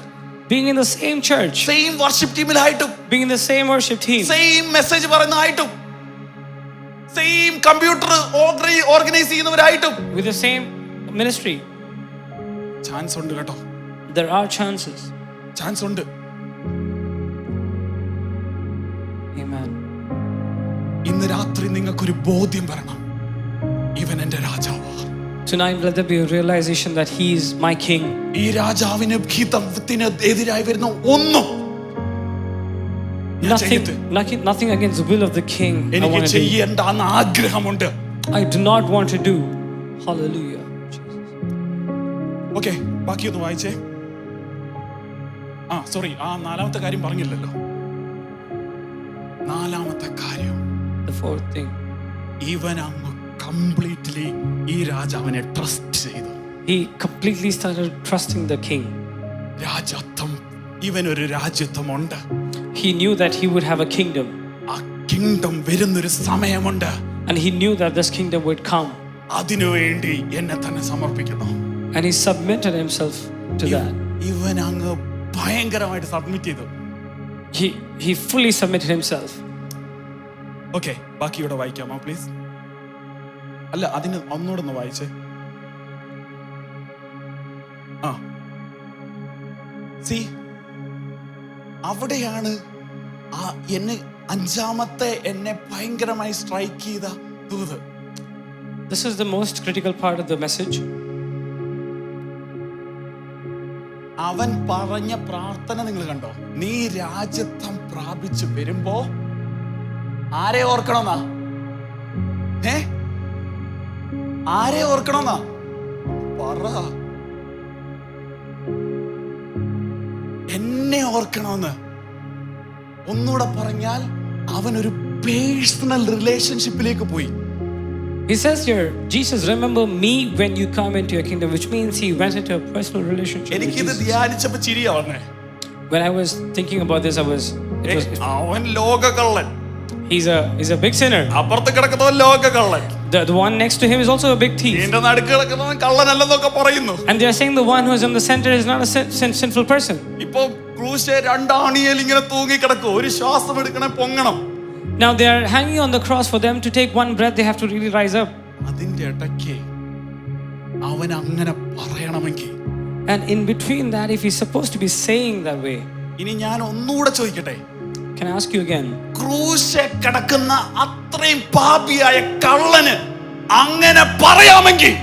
being in the same church, same worship ടീമിലായിട്ടും, being in the same worship team, same message പറയുന്നതായിട്ടും, same computer organise ചെയ്യുന്നവരായിട്ടും, with the same ministry, chance ഉണ്ട് കേട്ടോ. there are chances. Chance ഉണ്ട്. Amen. ഇന്ന് രാത്രി നിങ്ങൾക്കൊരു ബോധ്യം വരണം, ഇവൻ എന്റെ രാജാവാണ്. Tonight let there be a realization that he is my king. ഈ രാജാവിന് ഹിതത്തിന് എതിരായി വരുന്ന ഒന്നും nothing against the will of the king എനിക്ക് ചെയ്യേണ്ടെന്ന് ആഗ്രഹമുണ്ട്. I do not want to do. Hallelujah. Okay, ബാക്കിയൊന്ന് വായിച്ചേ. സോറി, ആ 4ാമത്തെ കാര്യം പറഞ്ഞില്ലല്ലോ. 4ാമത്തെ കാര്യം, The 4th thing, ഇവൻ അങ്ങ് കംപ്ലീറ്റ്ലി ഈ രാജാവിനെ ട്രസ്റ്റ് ചെയ്തു. he completely started trusting the king. രാജത്വം, ഇവനൊരു രാജ്യത്വമുണ്ട്. He knew that he would have a kingdom. ആ കിങ്ഡം വരുന്നൊരു സമയമുണ്ട്. And he knew that this kingdom would come. അതിനുവേണ്ടി എന്നെ തന്നെ സമർപ്പിക്കുന്നു. And he submitted himself to that. ഇവൻ അങ്ങ് ഭയങ്കരമായിട്ട് സബ്മിറ്റ് ചെയ്തു. He fully submitted himself. Okay, ബാക്കിയോടെ വായിക്കാമോ പ്ലീസ്? അല്ല, അതിന് ഒന്നുകൂടെ വായിച്ചേ. സി, അവിടെയാണ് എന്നെ 5ാമത്തെ എന്നെ ഭയങ്കരമായി സ്ട്രൈക്ക് ചെയ്ത ദൂത്. This is the most critical part of the message. അവൻ പറഞ്ഞ പ്രാർത്ഥന നിങ്ങൾ കണ്ടോ? നീ രാജ്യത്വം പ്രാപിച്ചു വരുമ്പോ ആരെ ഓർക്കണമെന്നാ? ആരെ ഓർക്കണമെന്നാ? പറ. എന്നെ ഓർക്കണമെന്ന്. ഒന്നുകൂടെ പറഞ്ഞാൽ അവനൊരു പേഴ്സണൽ റിലേഷൻഷിപ്പിലേക്ക് പോയി. He says here, Jesus, remember me when you come into your kingdom, which means he went into a personal relationship with എനിക്കിത് Jesus. ധ്യാനിച്ചപ്പോ ചിരിയാ വന്നേ. When I was thinking about this, അവൻ ലോകകള്ളൻ. he's a big sinner. അപ്പുറത്ത് കിടക്കുന്നവൻ ലോകകള്ളൻ. The one next to him is also a big thief. എന്റെ നടുക്ക് കിടക്കുന്നവൻ കള്ളനല്ലെന്നൊക്കെ പറയുന്നു. And they are saying the one who is in the center is not a sinful person. ഇപ്പൊ ക്രൂശെ 2 ആണിയിൽ ഇങ്ങനെ തൂങ്ങി കിടക്കും. ഒരു ശ്വാസം എടുക്കണേ പൊങ്ങണം. Now they are hanging on the cross. For them to take one breath, they have to really rise up. അതിന്റെ ഇടയ്ക്ക് അവൻ അങ്ങനെ പറയണമെങ്കിൽ, And in between that, if he's supposed to be saying that way, ഇനി ഞാൻ ഒന്നുകൂടെ ചോദിക്കട്ടെ, can I ask you again? ക്രൂശെ കിടക്കുന്ന അത്രയും പാപിയായ കള്ളന് അങ്ങനെ പറയാമെങ്കിൽ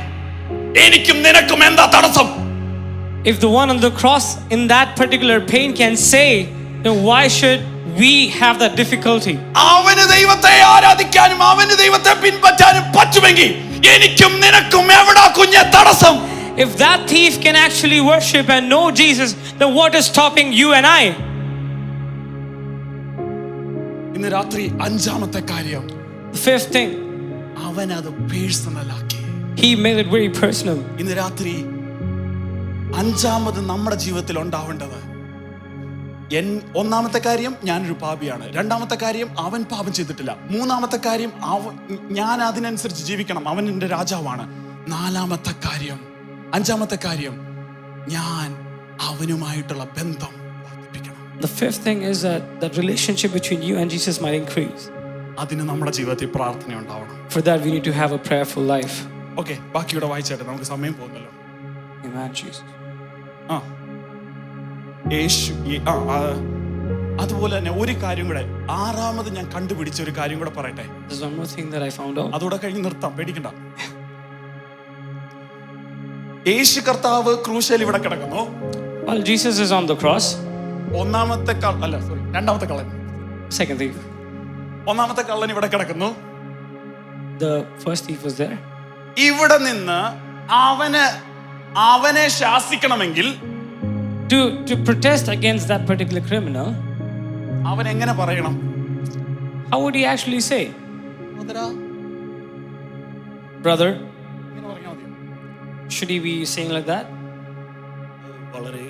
എനിക്കും നിനക്കും എന്താ തടസ്സം? If the one on the cross in that particular pain can say, then why should we have that difficulty? അവന് ദൈവത്തെ ആരാധിക്കാനും അവന് ദൈവത്തെ പിൻപറ്റാനും പറ്റുമെങ്കിൽ എനിക്കും നിനക്കും എവിടാ കുഞ്ഞെ തടസ്സം? If that thief can actually worship and know Jesus, then what is stopping you and I? ഇന്ന് രാത്രി അഞ്ചാമത്തെ കാര്യം, The fifth thing, അവൻ അത് പേഴ്സണൽ ആക്കി. he made it very personal. ഇന്ന് രാത്രി അഞ്ചാമത് നമ്മുടെ ജീവിതത്തിൽ ഉണ്ടാവേണ്ടത്, ഒന്നാമത്തെ കാര്യം ഞാനൊരു പാപിയാണ്, രണ്ടാമത്തെ കാര്യം അവൻ പാപം ചെയ്തിട്ടില്ല, മൂന്നാമത്തെ കാര്യം ഞാൻ അതിനനുസരിച്ച് ജീവിക്കണം, അവൻ എൻ്റെ രാജാവാണ്, അഞ്ചാമത്തെ കാര്യം ഞാൻ അവനുമായിട്ടുള്ള ബന്ധം വർദ്ധിപ്പിക്കണം. The fifth thing is that the relationship between you and Jesus might increase. അതിന് നമ്മുടെ ജീവിതത്തിൽ പ്രാർത്ഥന ഉണ്ടാവണം. For that we need to have a prayerful life. Okay, ബാക്കിയുടെ വായിച്ചാട്ടെ, നമുക്ക് സമയം പോകുന്നല്ലോ. Amen, Jesus. അതുപോലെ തന്നെ ഒരു കാര്യം കൂടെ, ആറാമത് ഞാൻ കണ്ടുപിടിച്ച ഒരു കാര്യം കൂടെ പറയട്ടെ. There's one more thing that I found out. അതോടെ കഴിഞ്ഞ് നിർത്താം, പേടിക്കണ്ട. യേശു കർത്താവ് ക്രൂശിൽ ഇവിടെ കിടക്കുന്നു. While Jesus is on the cross, രണ്ടാമത്തെ കള്ളൻ, second thief, ഒന്നാമത്തെ കള്ളൻ ഇവിടെ കിടക്കുന്നു. the first thief was there. ഇവിടെ നിന്ന് അവനെ ശാസിക്കണമെങ്കിൽ, to protest against that particular criminal, അവൻ എങ്ങനെ പറയണം? how would he actually say, brother? Should he be saying like that? വളരെ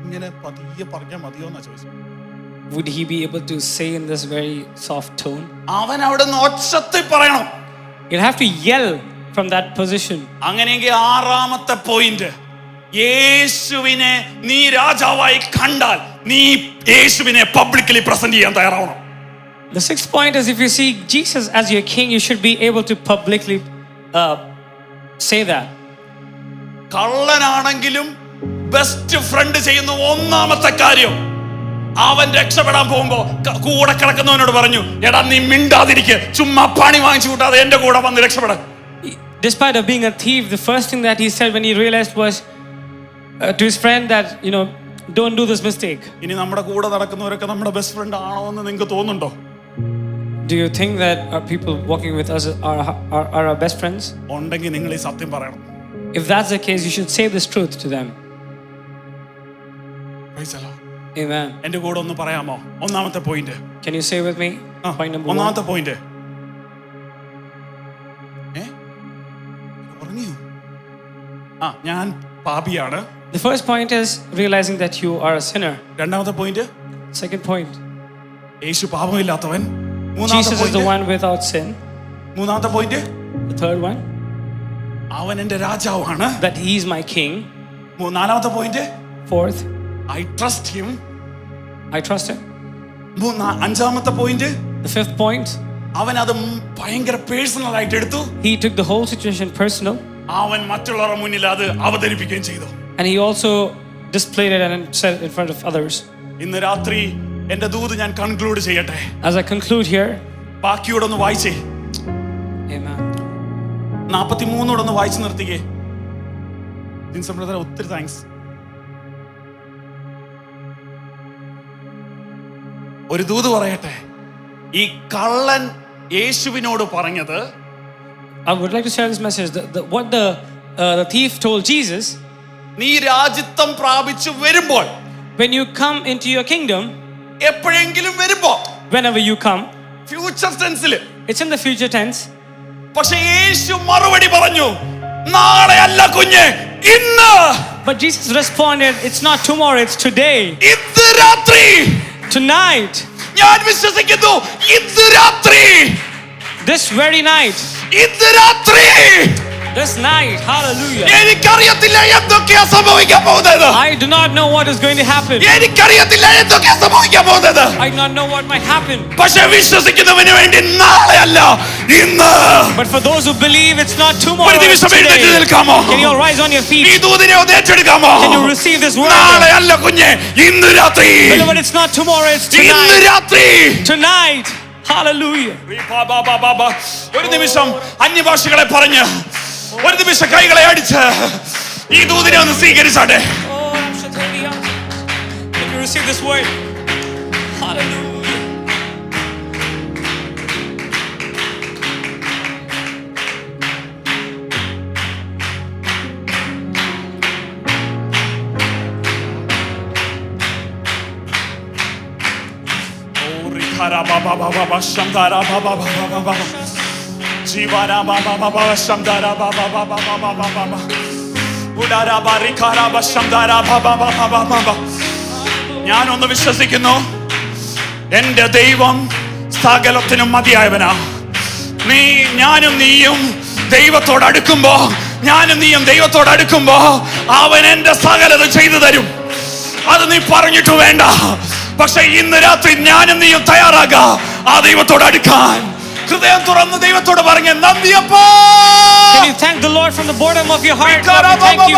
ഇങ്ങനെ പതിയെ പറഞ്ഞാൽ മതിയോ എന്നാ ചോദിച്ചത്. Would he be able to say in this very soft tone? അവൻ അവിടെ നിന്ന് ഒച്ചത്തിൽ പറയണം. You'll have to yell from that position. അങ്ങനെയെങ്കിൽ ആറാമത്തെ പോയിന്റ്, യേശുവിനെ നീ രാജാവായി കണ്ടാൽ നീ യേശുവിനെ പബ്ലിക്കലി പ്രസന്റ് ചെയ്യാൻ തയ്യാറാവണം. The sixth point is, if you see Jesus as your king, you should be able to publicly say that. കള്ളനാണെങ്കിലും ബെസ്റ്റ് ഫ്രണ്ട് ചെയ്യുന്ന ഒന്നാമത്തെ കാര്യം, അവൻ രക്ഷപ്പെടാൻ പോകുമ്പോ കൂടെ കിടക്കുന്നവനോട് പറഞ്ഞു, എടാ നീ മിണ്ടാതിരിക്കുക, ചുമ്മാ പണി വാങ്ങിച്ചു കൂട്ടാതെ എന്റെ കൂടെ വന്ന് രക്ഷപ്പെടാൻ. Despite of being a thief, the first thing that he said when he realized was to his friend that, don't do this mistake. ഇനി നമ്മുടെ കൂടെ നടക്കുന്നവരൊക്കെ നമ്മുടെ ബെസ്റ്റ് ഫ്രണ്ട് ആണോ എന്ന് നിങ്ങൾക്ക് തോന്നുന്നുണ്ടോ? Do you think that our people walking with us are our best friends? ഉണ്ടെങ്കിൽ നിങ്ങൾ ഈ സത്യം പറയണം. If that's the case, you should say this truth to them. Amen. എന്റെ കൂടെ ഒന്ന് പറയാമോ? ഒന്നാമത്തെ point. Can you say with me? Point number 1. ഒന്നാമത്തെ പോയിന്റ്. ഞാൻ പാപിയാണ്. The first point is realizing that you are a sinner. രണ്ടാമത്തെ point. Second point, യേശു പാപമില്ലാത്തവൻ. Jesus is the one without sin. മൂന്നാമത്തെ പോയിന്റ്. The third one, അവൻ എൻ്റെ രാജാവാണ്. that he is my king. നാലാമത്തെ point. Fourth, I trust him. I trust him. അഞ്ചാമത്തെ point. The fifth point, അവൻ അത് ഭയങ്കര പേഴ്സണൽ ആയിട്ട് എടുത്തു. he took the whole situation personal. അവൻ മറ്റുള്ളവരുടെ മുന്നിൽ അത് അവതരിപ്പിക്കുകയും ചെയ്തു. And he also displayed it and said it in front of others. ഇന്ന് രാത്രി എന്റെ ദൂത് ഞാൻ കൺക്ലൂഡ് ചെയ്യട്ടെ. As I conclude here, ബാക്കിയോടെ ഒന്ന് വായിച്ചേ. Amen. 43 ഒന്ന് വായിച്ചു നിർത്തിക്കേ. ഒത്തിരി താങ്ക്സ്. ഒരു ദൂത് പറയട്ടെ. ഈ കള്ളൻ യേശുവിനോട് പറഞ്ഞത്, I would like to share this message. What the thief told Jesus, നീ രാജ്യത്വം പ്രാപിച്ചു വരുമ്പോൾ, when you come into your kingdom, എപ്പോഴെങ്കിലും വരുമ്പോൾ, whenever you come, ഫ്യൂച്ചർ ടെൻസിൽ, it's in the future tense. പക്ഷേ യേശു മറുപടി പറഞ്ഞു, നാളെ അല്ല കുഞ്ഞെ, ഇന്ന്. But Jesus responded, it's not tomorrow, it's today. ഇന്ന് രാത്രി. Tonight. ഞാൻ വിശ്വസിക്കുന്നു, ഇന്ന് രാത്രി. This very night. ഇന്ന് രാത്രി. This night, hallelujah. എനിക്കറിയത്തില്ല എന്തൊക്കെയാ സംഭവിക്കാൻ പോകുന്നത്. I do not know what is going to happen. എനിക്കറിയത്തില്ല എന്തൊക്കെയാ സംഭവിക്കാൻ പോകുന്നത്. I do not know what might happen. പക്ഷേ വിശ്വസിക്കുന്നവന് വേണ്ടി നാളെയല്ല ഇന്ന്. But for those who believe, it's not tomorrow. ഒരു നിമിഷം It's എഴുന്നേറ്റ് today. നിൽക്കാമോ? Can you all rise on your feet? ഈ ദൂതിനെ ഒന്ന് ഏറ്റെടുക്കാമോ? Can you receive this word? നാളെയല്ല കുഞ്ഞെ, ഇന്ന് രാത്രി. Beloved, it's not tomorrow, it's ഇന്ന് tonight. രാത്രി. Tonight. Hallelujah. ഒരു നിമിഷം അന്യഭാഷകളെ പറഞ്ഞ് ഒരു നിമിഷം കൈകളെ അടിച്ച് ഈ ദൂതിനെ ഒന്ന് സ്വീകരിച്ചാട്ടെ. Oh, can you receive this word? Hallelujah. ഞാനൊന്ന് വിശ്വസിക്കുന്നു, എന്റെ ദൈവം സകലത്തിനും മതിയായവനാ. ഞാനും നീയും ദൈവത്തോട് അടുക്കുമ്പോ അവൻ എന്റെ സകലത ചെയ്തു തരും. അത് നീ പറഞ്ഞിട്ട് വേണ്ട. പക്ഷെ ഇന്ന് രാത്രി ഞാനും നീയും തയ്യാറാക ആ ദൈവത്തോട് അടുക്കാൻ. ഹൃദയം തുറന്ന് ദൈവത്തോട് പറഞ്ഞ് നന്ദിയപ്പാ. Can you thank the Lord from the bottom of your heart? Lord, we thank you.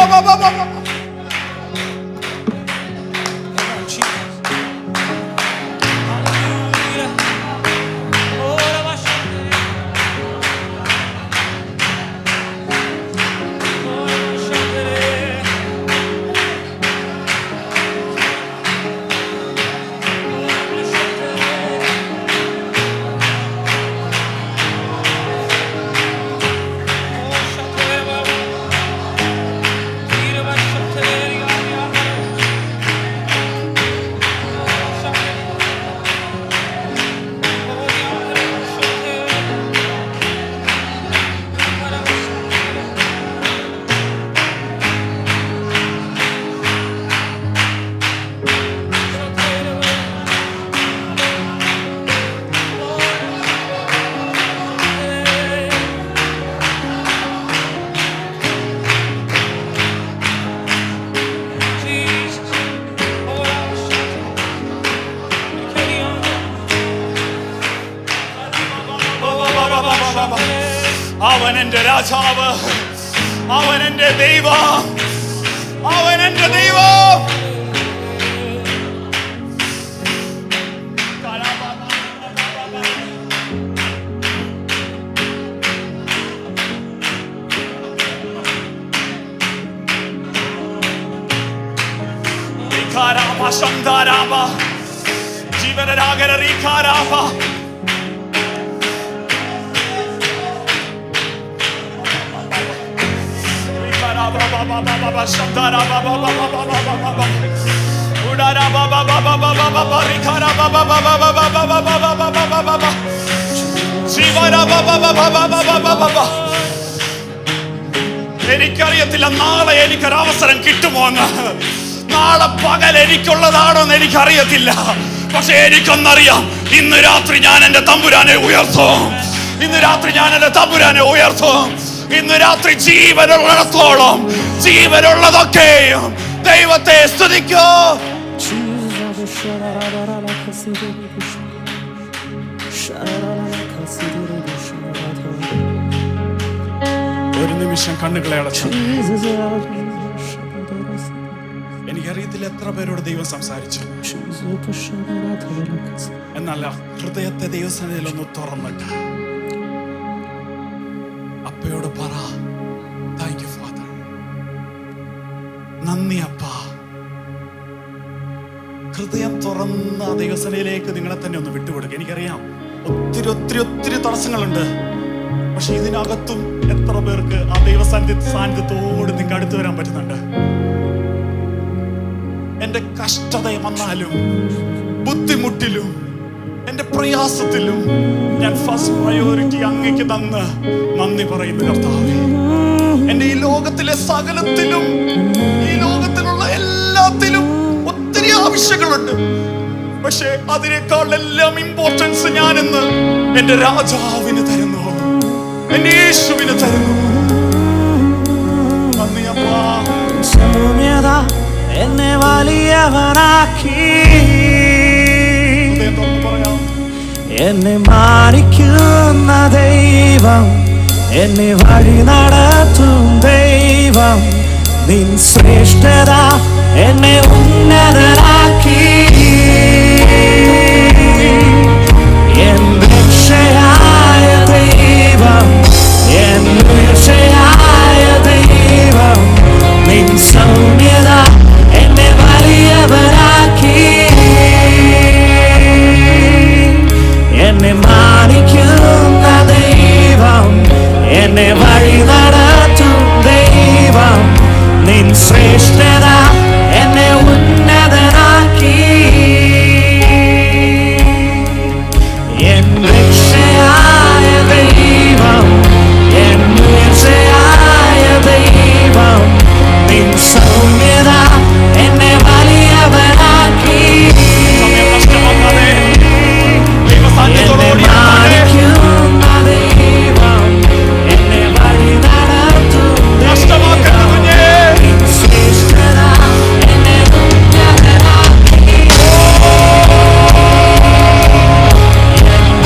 അവൻ എന്റെ രാജാവ്, അവൻ എന്റെ ദൈവം, അവൻ എന്റെ ദൈവം. ജീവനരാഗര റീഖാരാഭ എനിക്കറിയത്തില്ല നാളെ എനിക്കൊരവസരം കിട്ടുമോ എന്ന്. നാളെ പകൽ എനിക്കുള്ളതാണോ എന്ന് എനിക്കറിയത്തില്ല. പക്ഷെ എനിക്കൊന്നറിയാം, ഇന്ന് രാത്രി ഞാൻ എന്റെ തമ്പുരാനെ ഉയർത്തും. ഇന്ന് രാത്രി ഞാൻ എന്റെ തമ്പുരാനെ ഉയർത്തും. ഇന്ന് രാത്രി ജീവനുള്ളിടത്തോളം ജീവനുള്ളതൊക്കെയും ദൈവത്തെ സ്തുതിക്കൂ. ഒരു നിമിഷം കണ്ണുകളെ അടച്ചു. എനിക്കറിയത്തില്ല എത്ര പേരോട് ദൈവം സംസാരിച്ചു. എന്നല്ല, ഹൃദയത്തെ ദൈവസന്നിധിയിൽ ഒന്ന് തുറന്നിട്ട് അപ്പയോട് പറ, താങ്ക് യു ഫാദർ, നന്ദി അപ്പ. ഹൃദയം തുറന്ന ദൈവസന്നിധിയിലേക്ക് നിങ്ങളെ തന്നെ ഒന്ന് വിട്ടുകൊടുക്കുക. എനിക്കറിയാം ഒത്തിരി ഒത്തിരി ഒത്തിരി തടസ്സങ്ങളുണ്ട്. പക്ഷെ ഇതിനകത്തും എത്ര പേർക്ക് ആ സാന്നിധ്യത്തോട് നിങ്ങൾക്ക് അടുത്ത് വരാൻ പറ്റുന്നുണ്ട്? എന്റെ കഷ്ടത വന്നാലും ബുദ്ധിമുട്ടിലും എന്റെ പ്രയാസത്തിലും ഞാൻ ഫസ്റ്റ് പ്രയോറിറ്റി അങ്ങേക്ക് തന്ന് നന്ദി പറയുന്നു കർത്താവേ. എന്റെ ഈ ലോകത്തിലെ സകലത്തിലും, ഈ ലോകത്തിലുള്ള എല്ലാത്തിലും ഒത്തിരി ആവശ്യങ്ങളുണ്ട്. പക്ഷെ അതിനേക്കാൾ എല്ലാം ഇമ്പോർട്ടൻസ് ഞാനിന്ന് എന്റെ രാജാവിന് തരുന്നു, എന്റെ യേശുവിന് തരുന്നു. സൗമ്യത എന്നെ വലിയവനാക്കി, ഹൃദയം തുറന്ന് പറയാം. എന്നെ മാനിക്കുന്ന ദൈവം, എന്നെ വഴി നടത്തും ദൈവം, നിൻ ശ്രേഷ്ഠത എന്നെ ഉന്നതനാക്കി. എൻ രക്ഷയായ ദൈവം, എൻ രക്ഷയായ ദൈവം, നിൻ സൗമ്യത എന്നെ വലിയവനാക്കി. എന്നെ മാനിക്കുന്ന ദൈവം, എന്നെ വഴി നടത്തും ദൈവം, നിൻ ശ്രേഷ്ഠത എന്നെ ഉന്നതനാക്കി. എൻ രക്ഷയായ ദൈവം, എൻ രക്ഷയായ ദൈവം, നിൻ സൗമ്യത എന്നെ വലിയവനാക്കി. എന്നെ മാനിക്കുന്ന ദൈവം, എന്നെ വഴി നടത്തും ദൈവം, നിൻ ശ്രേഷ്ഠത എന്നെ ഉന്നതനാക്കി.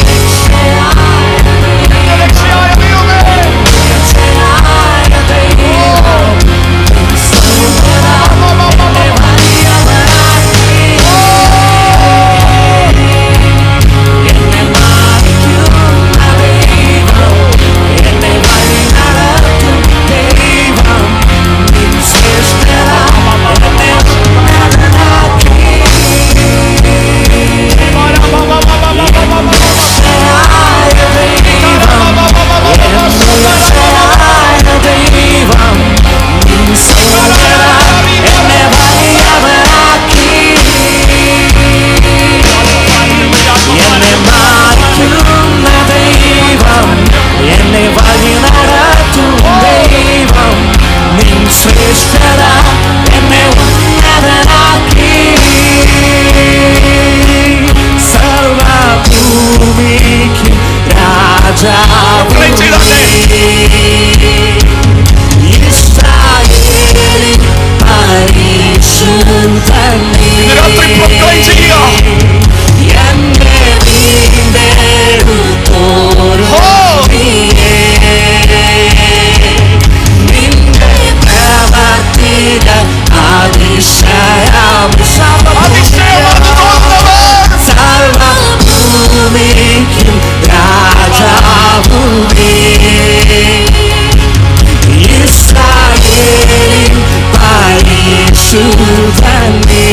രക്ഷയായ ദൈവം, രക്ഷയായ ദൈവം, നിൻ സൗമ്യത എന്നെ വലിയവനാക്കി. എന്നെ മാനിക്കുന്ന ദൈവം, എന്നെ വഴി നടത്തും ദൈവം, നിൻ ശ്രേഷ്ഠത എന്നെ ഉന്നതനാക്കി. രക്ഷയായ ദൈവം, രക്ഷയായ ദൈവം, നിൻ സൗമ്യത എന്നെ വലിയവനാക്കി. എന്നെ മാനിക്കുന്ന ദൈവം, എന്നെ വഴി നടത്തും ദൈവം, നിൻ ശ്രേഷ്ഠത എന്നെ ഉന്നതനാക്കി. സർവഭൂമിക്ക് രാജാവ് ഇസ്രായേലിൻ പരിശുദ്ധൻ തന്നെ. രാത്രി proclaim ചെയ്യുക. എന്റെ വീണ്ടെടുത്തോരുണിയേ, നിന്റെ പ്രവർത്തികൾ അതിശയം. സർവഭൂമിക്കും രാജാവു നീ, ഇസ്രായേലിൻ പരിശുദ്ധൻ നീ.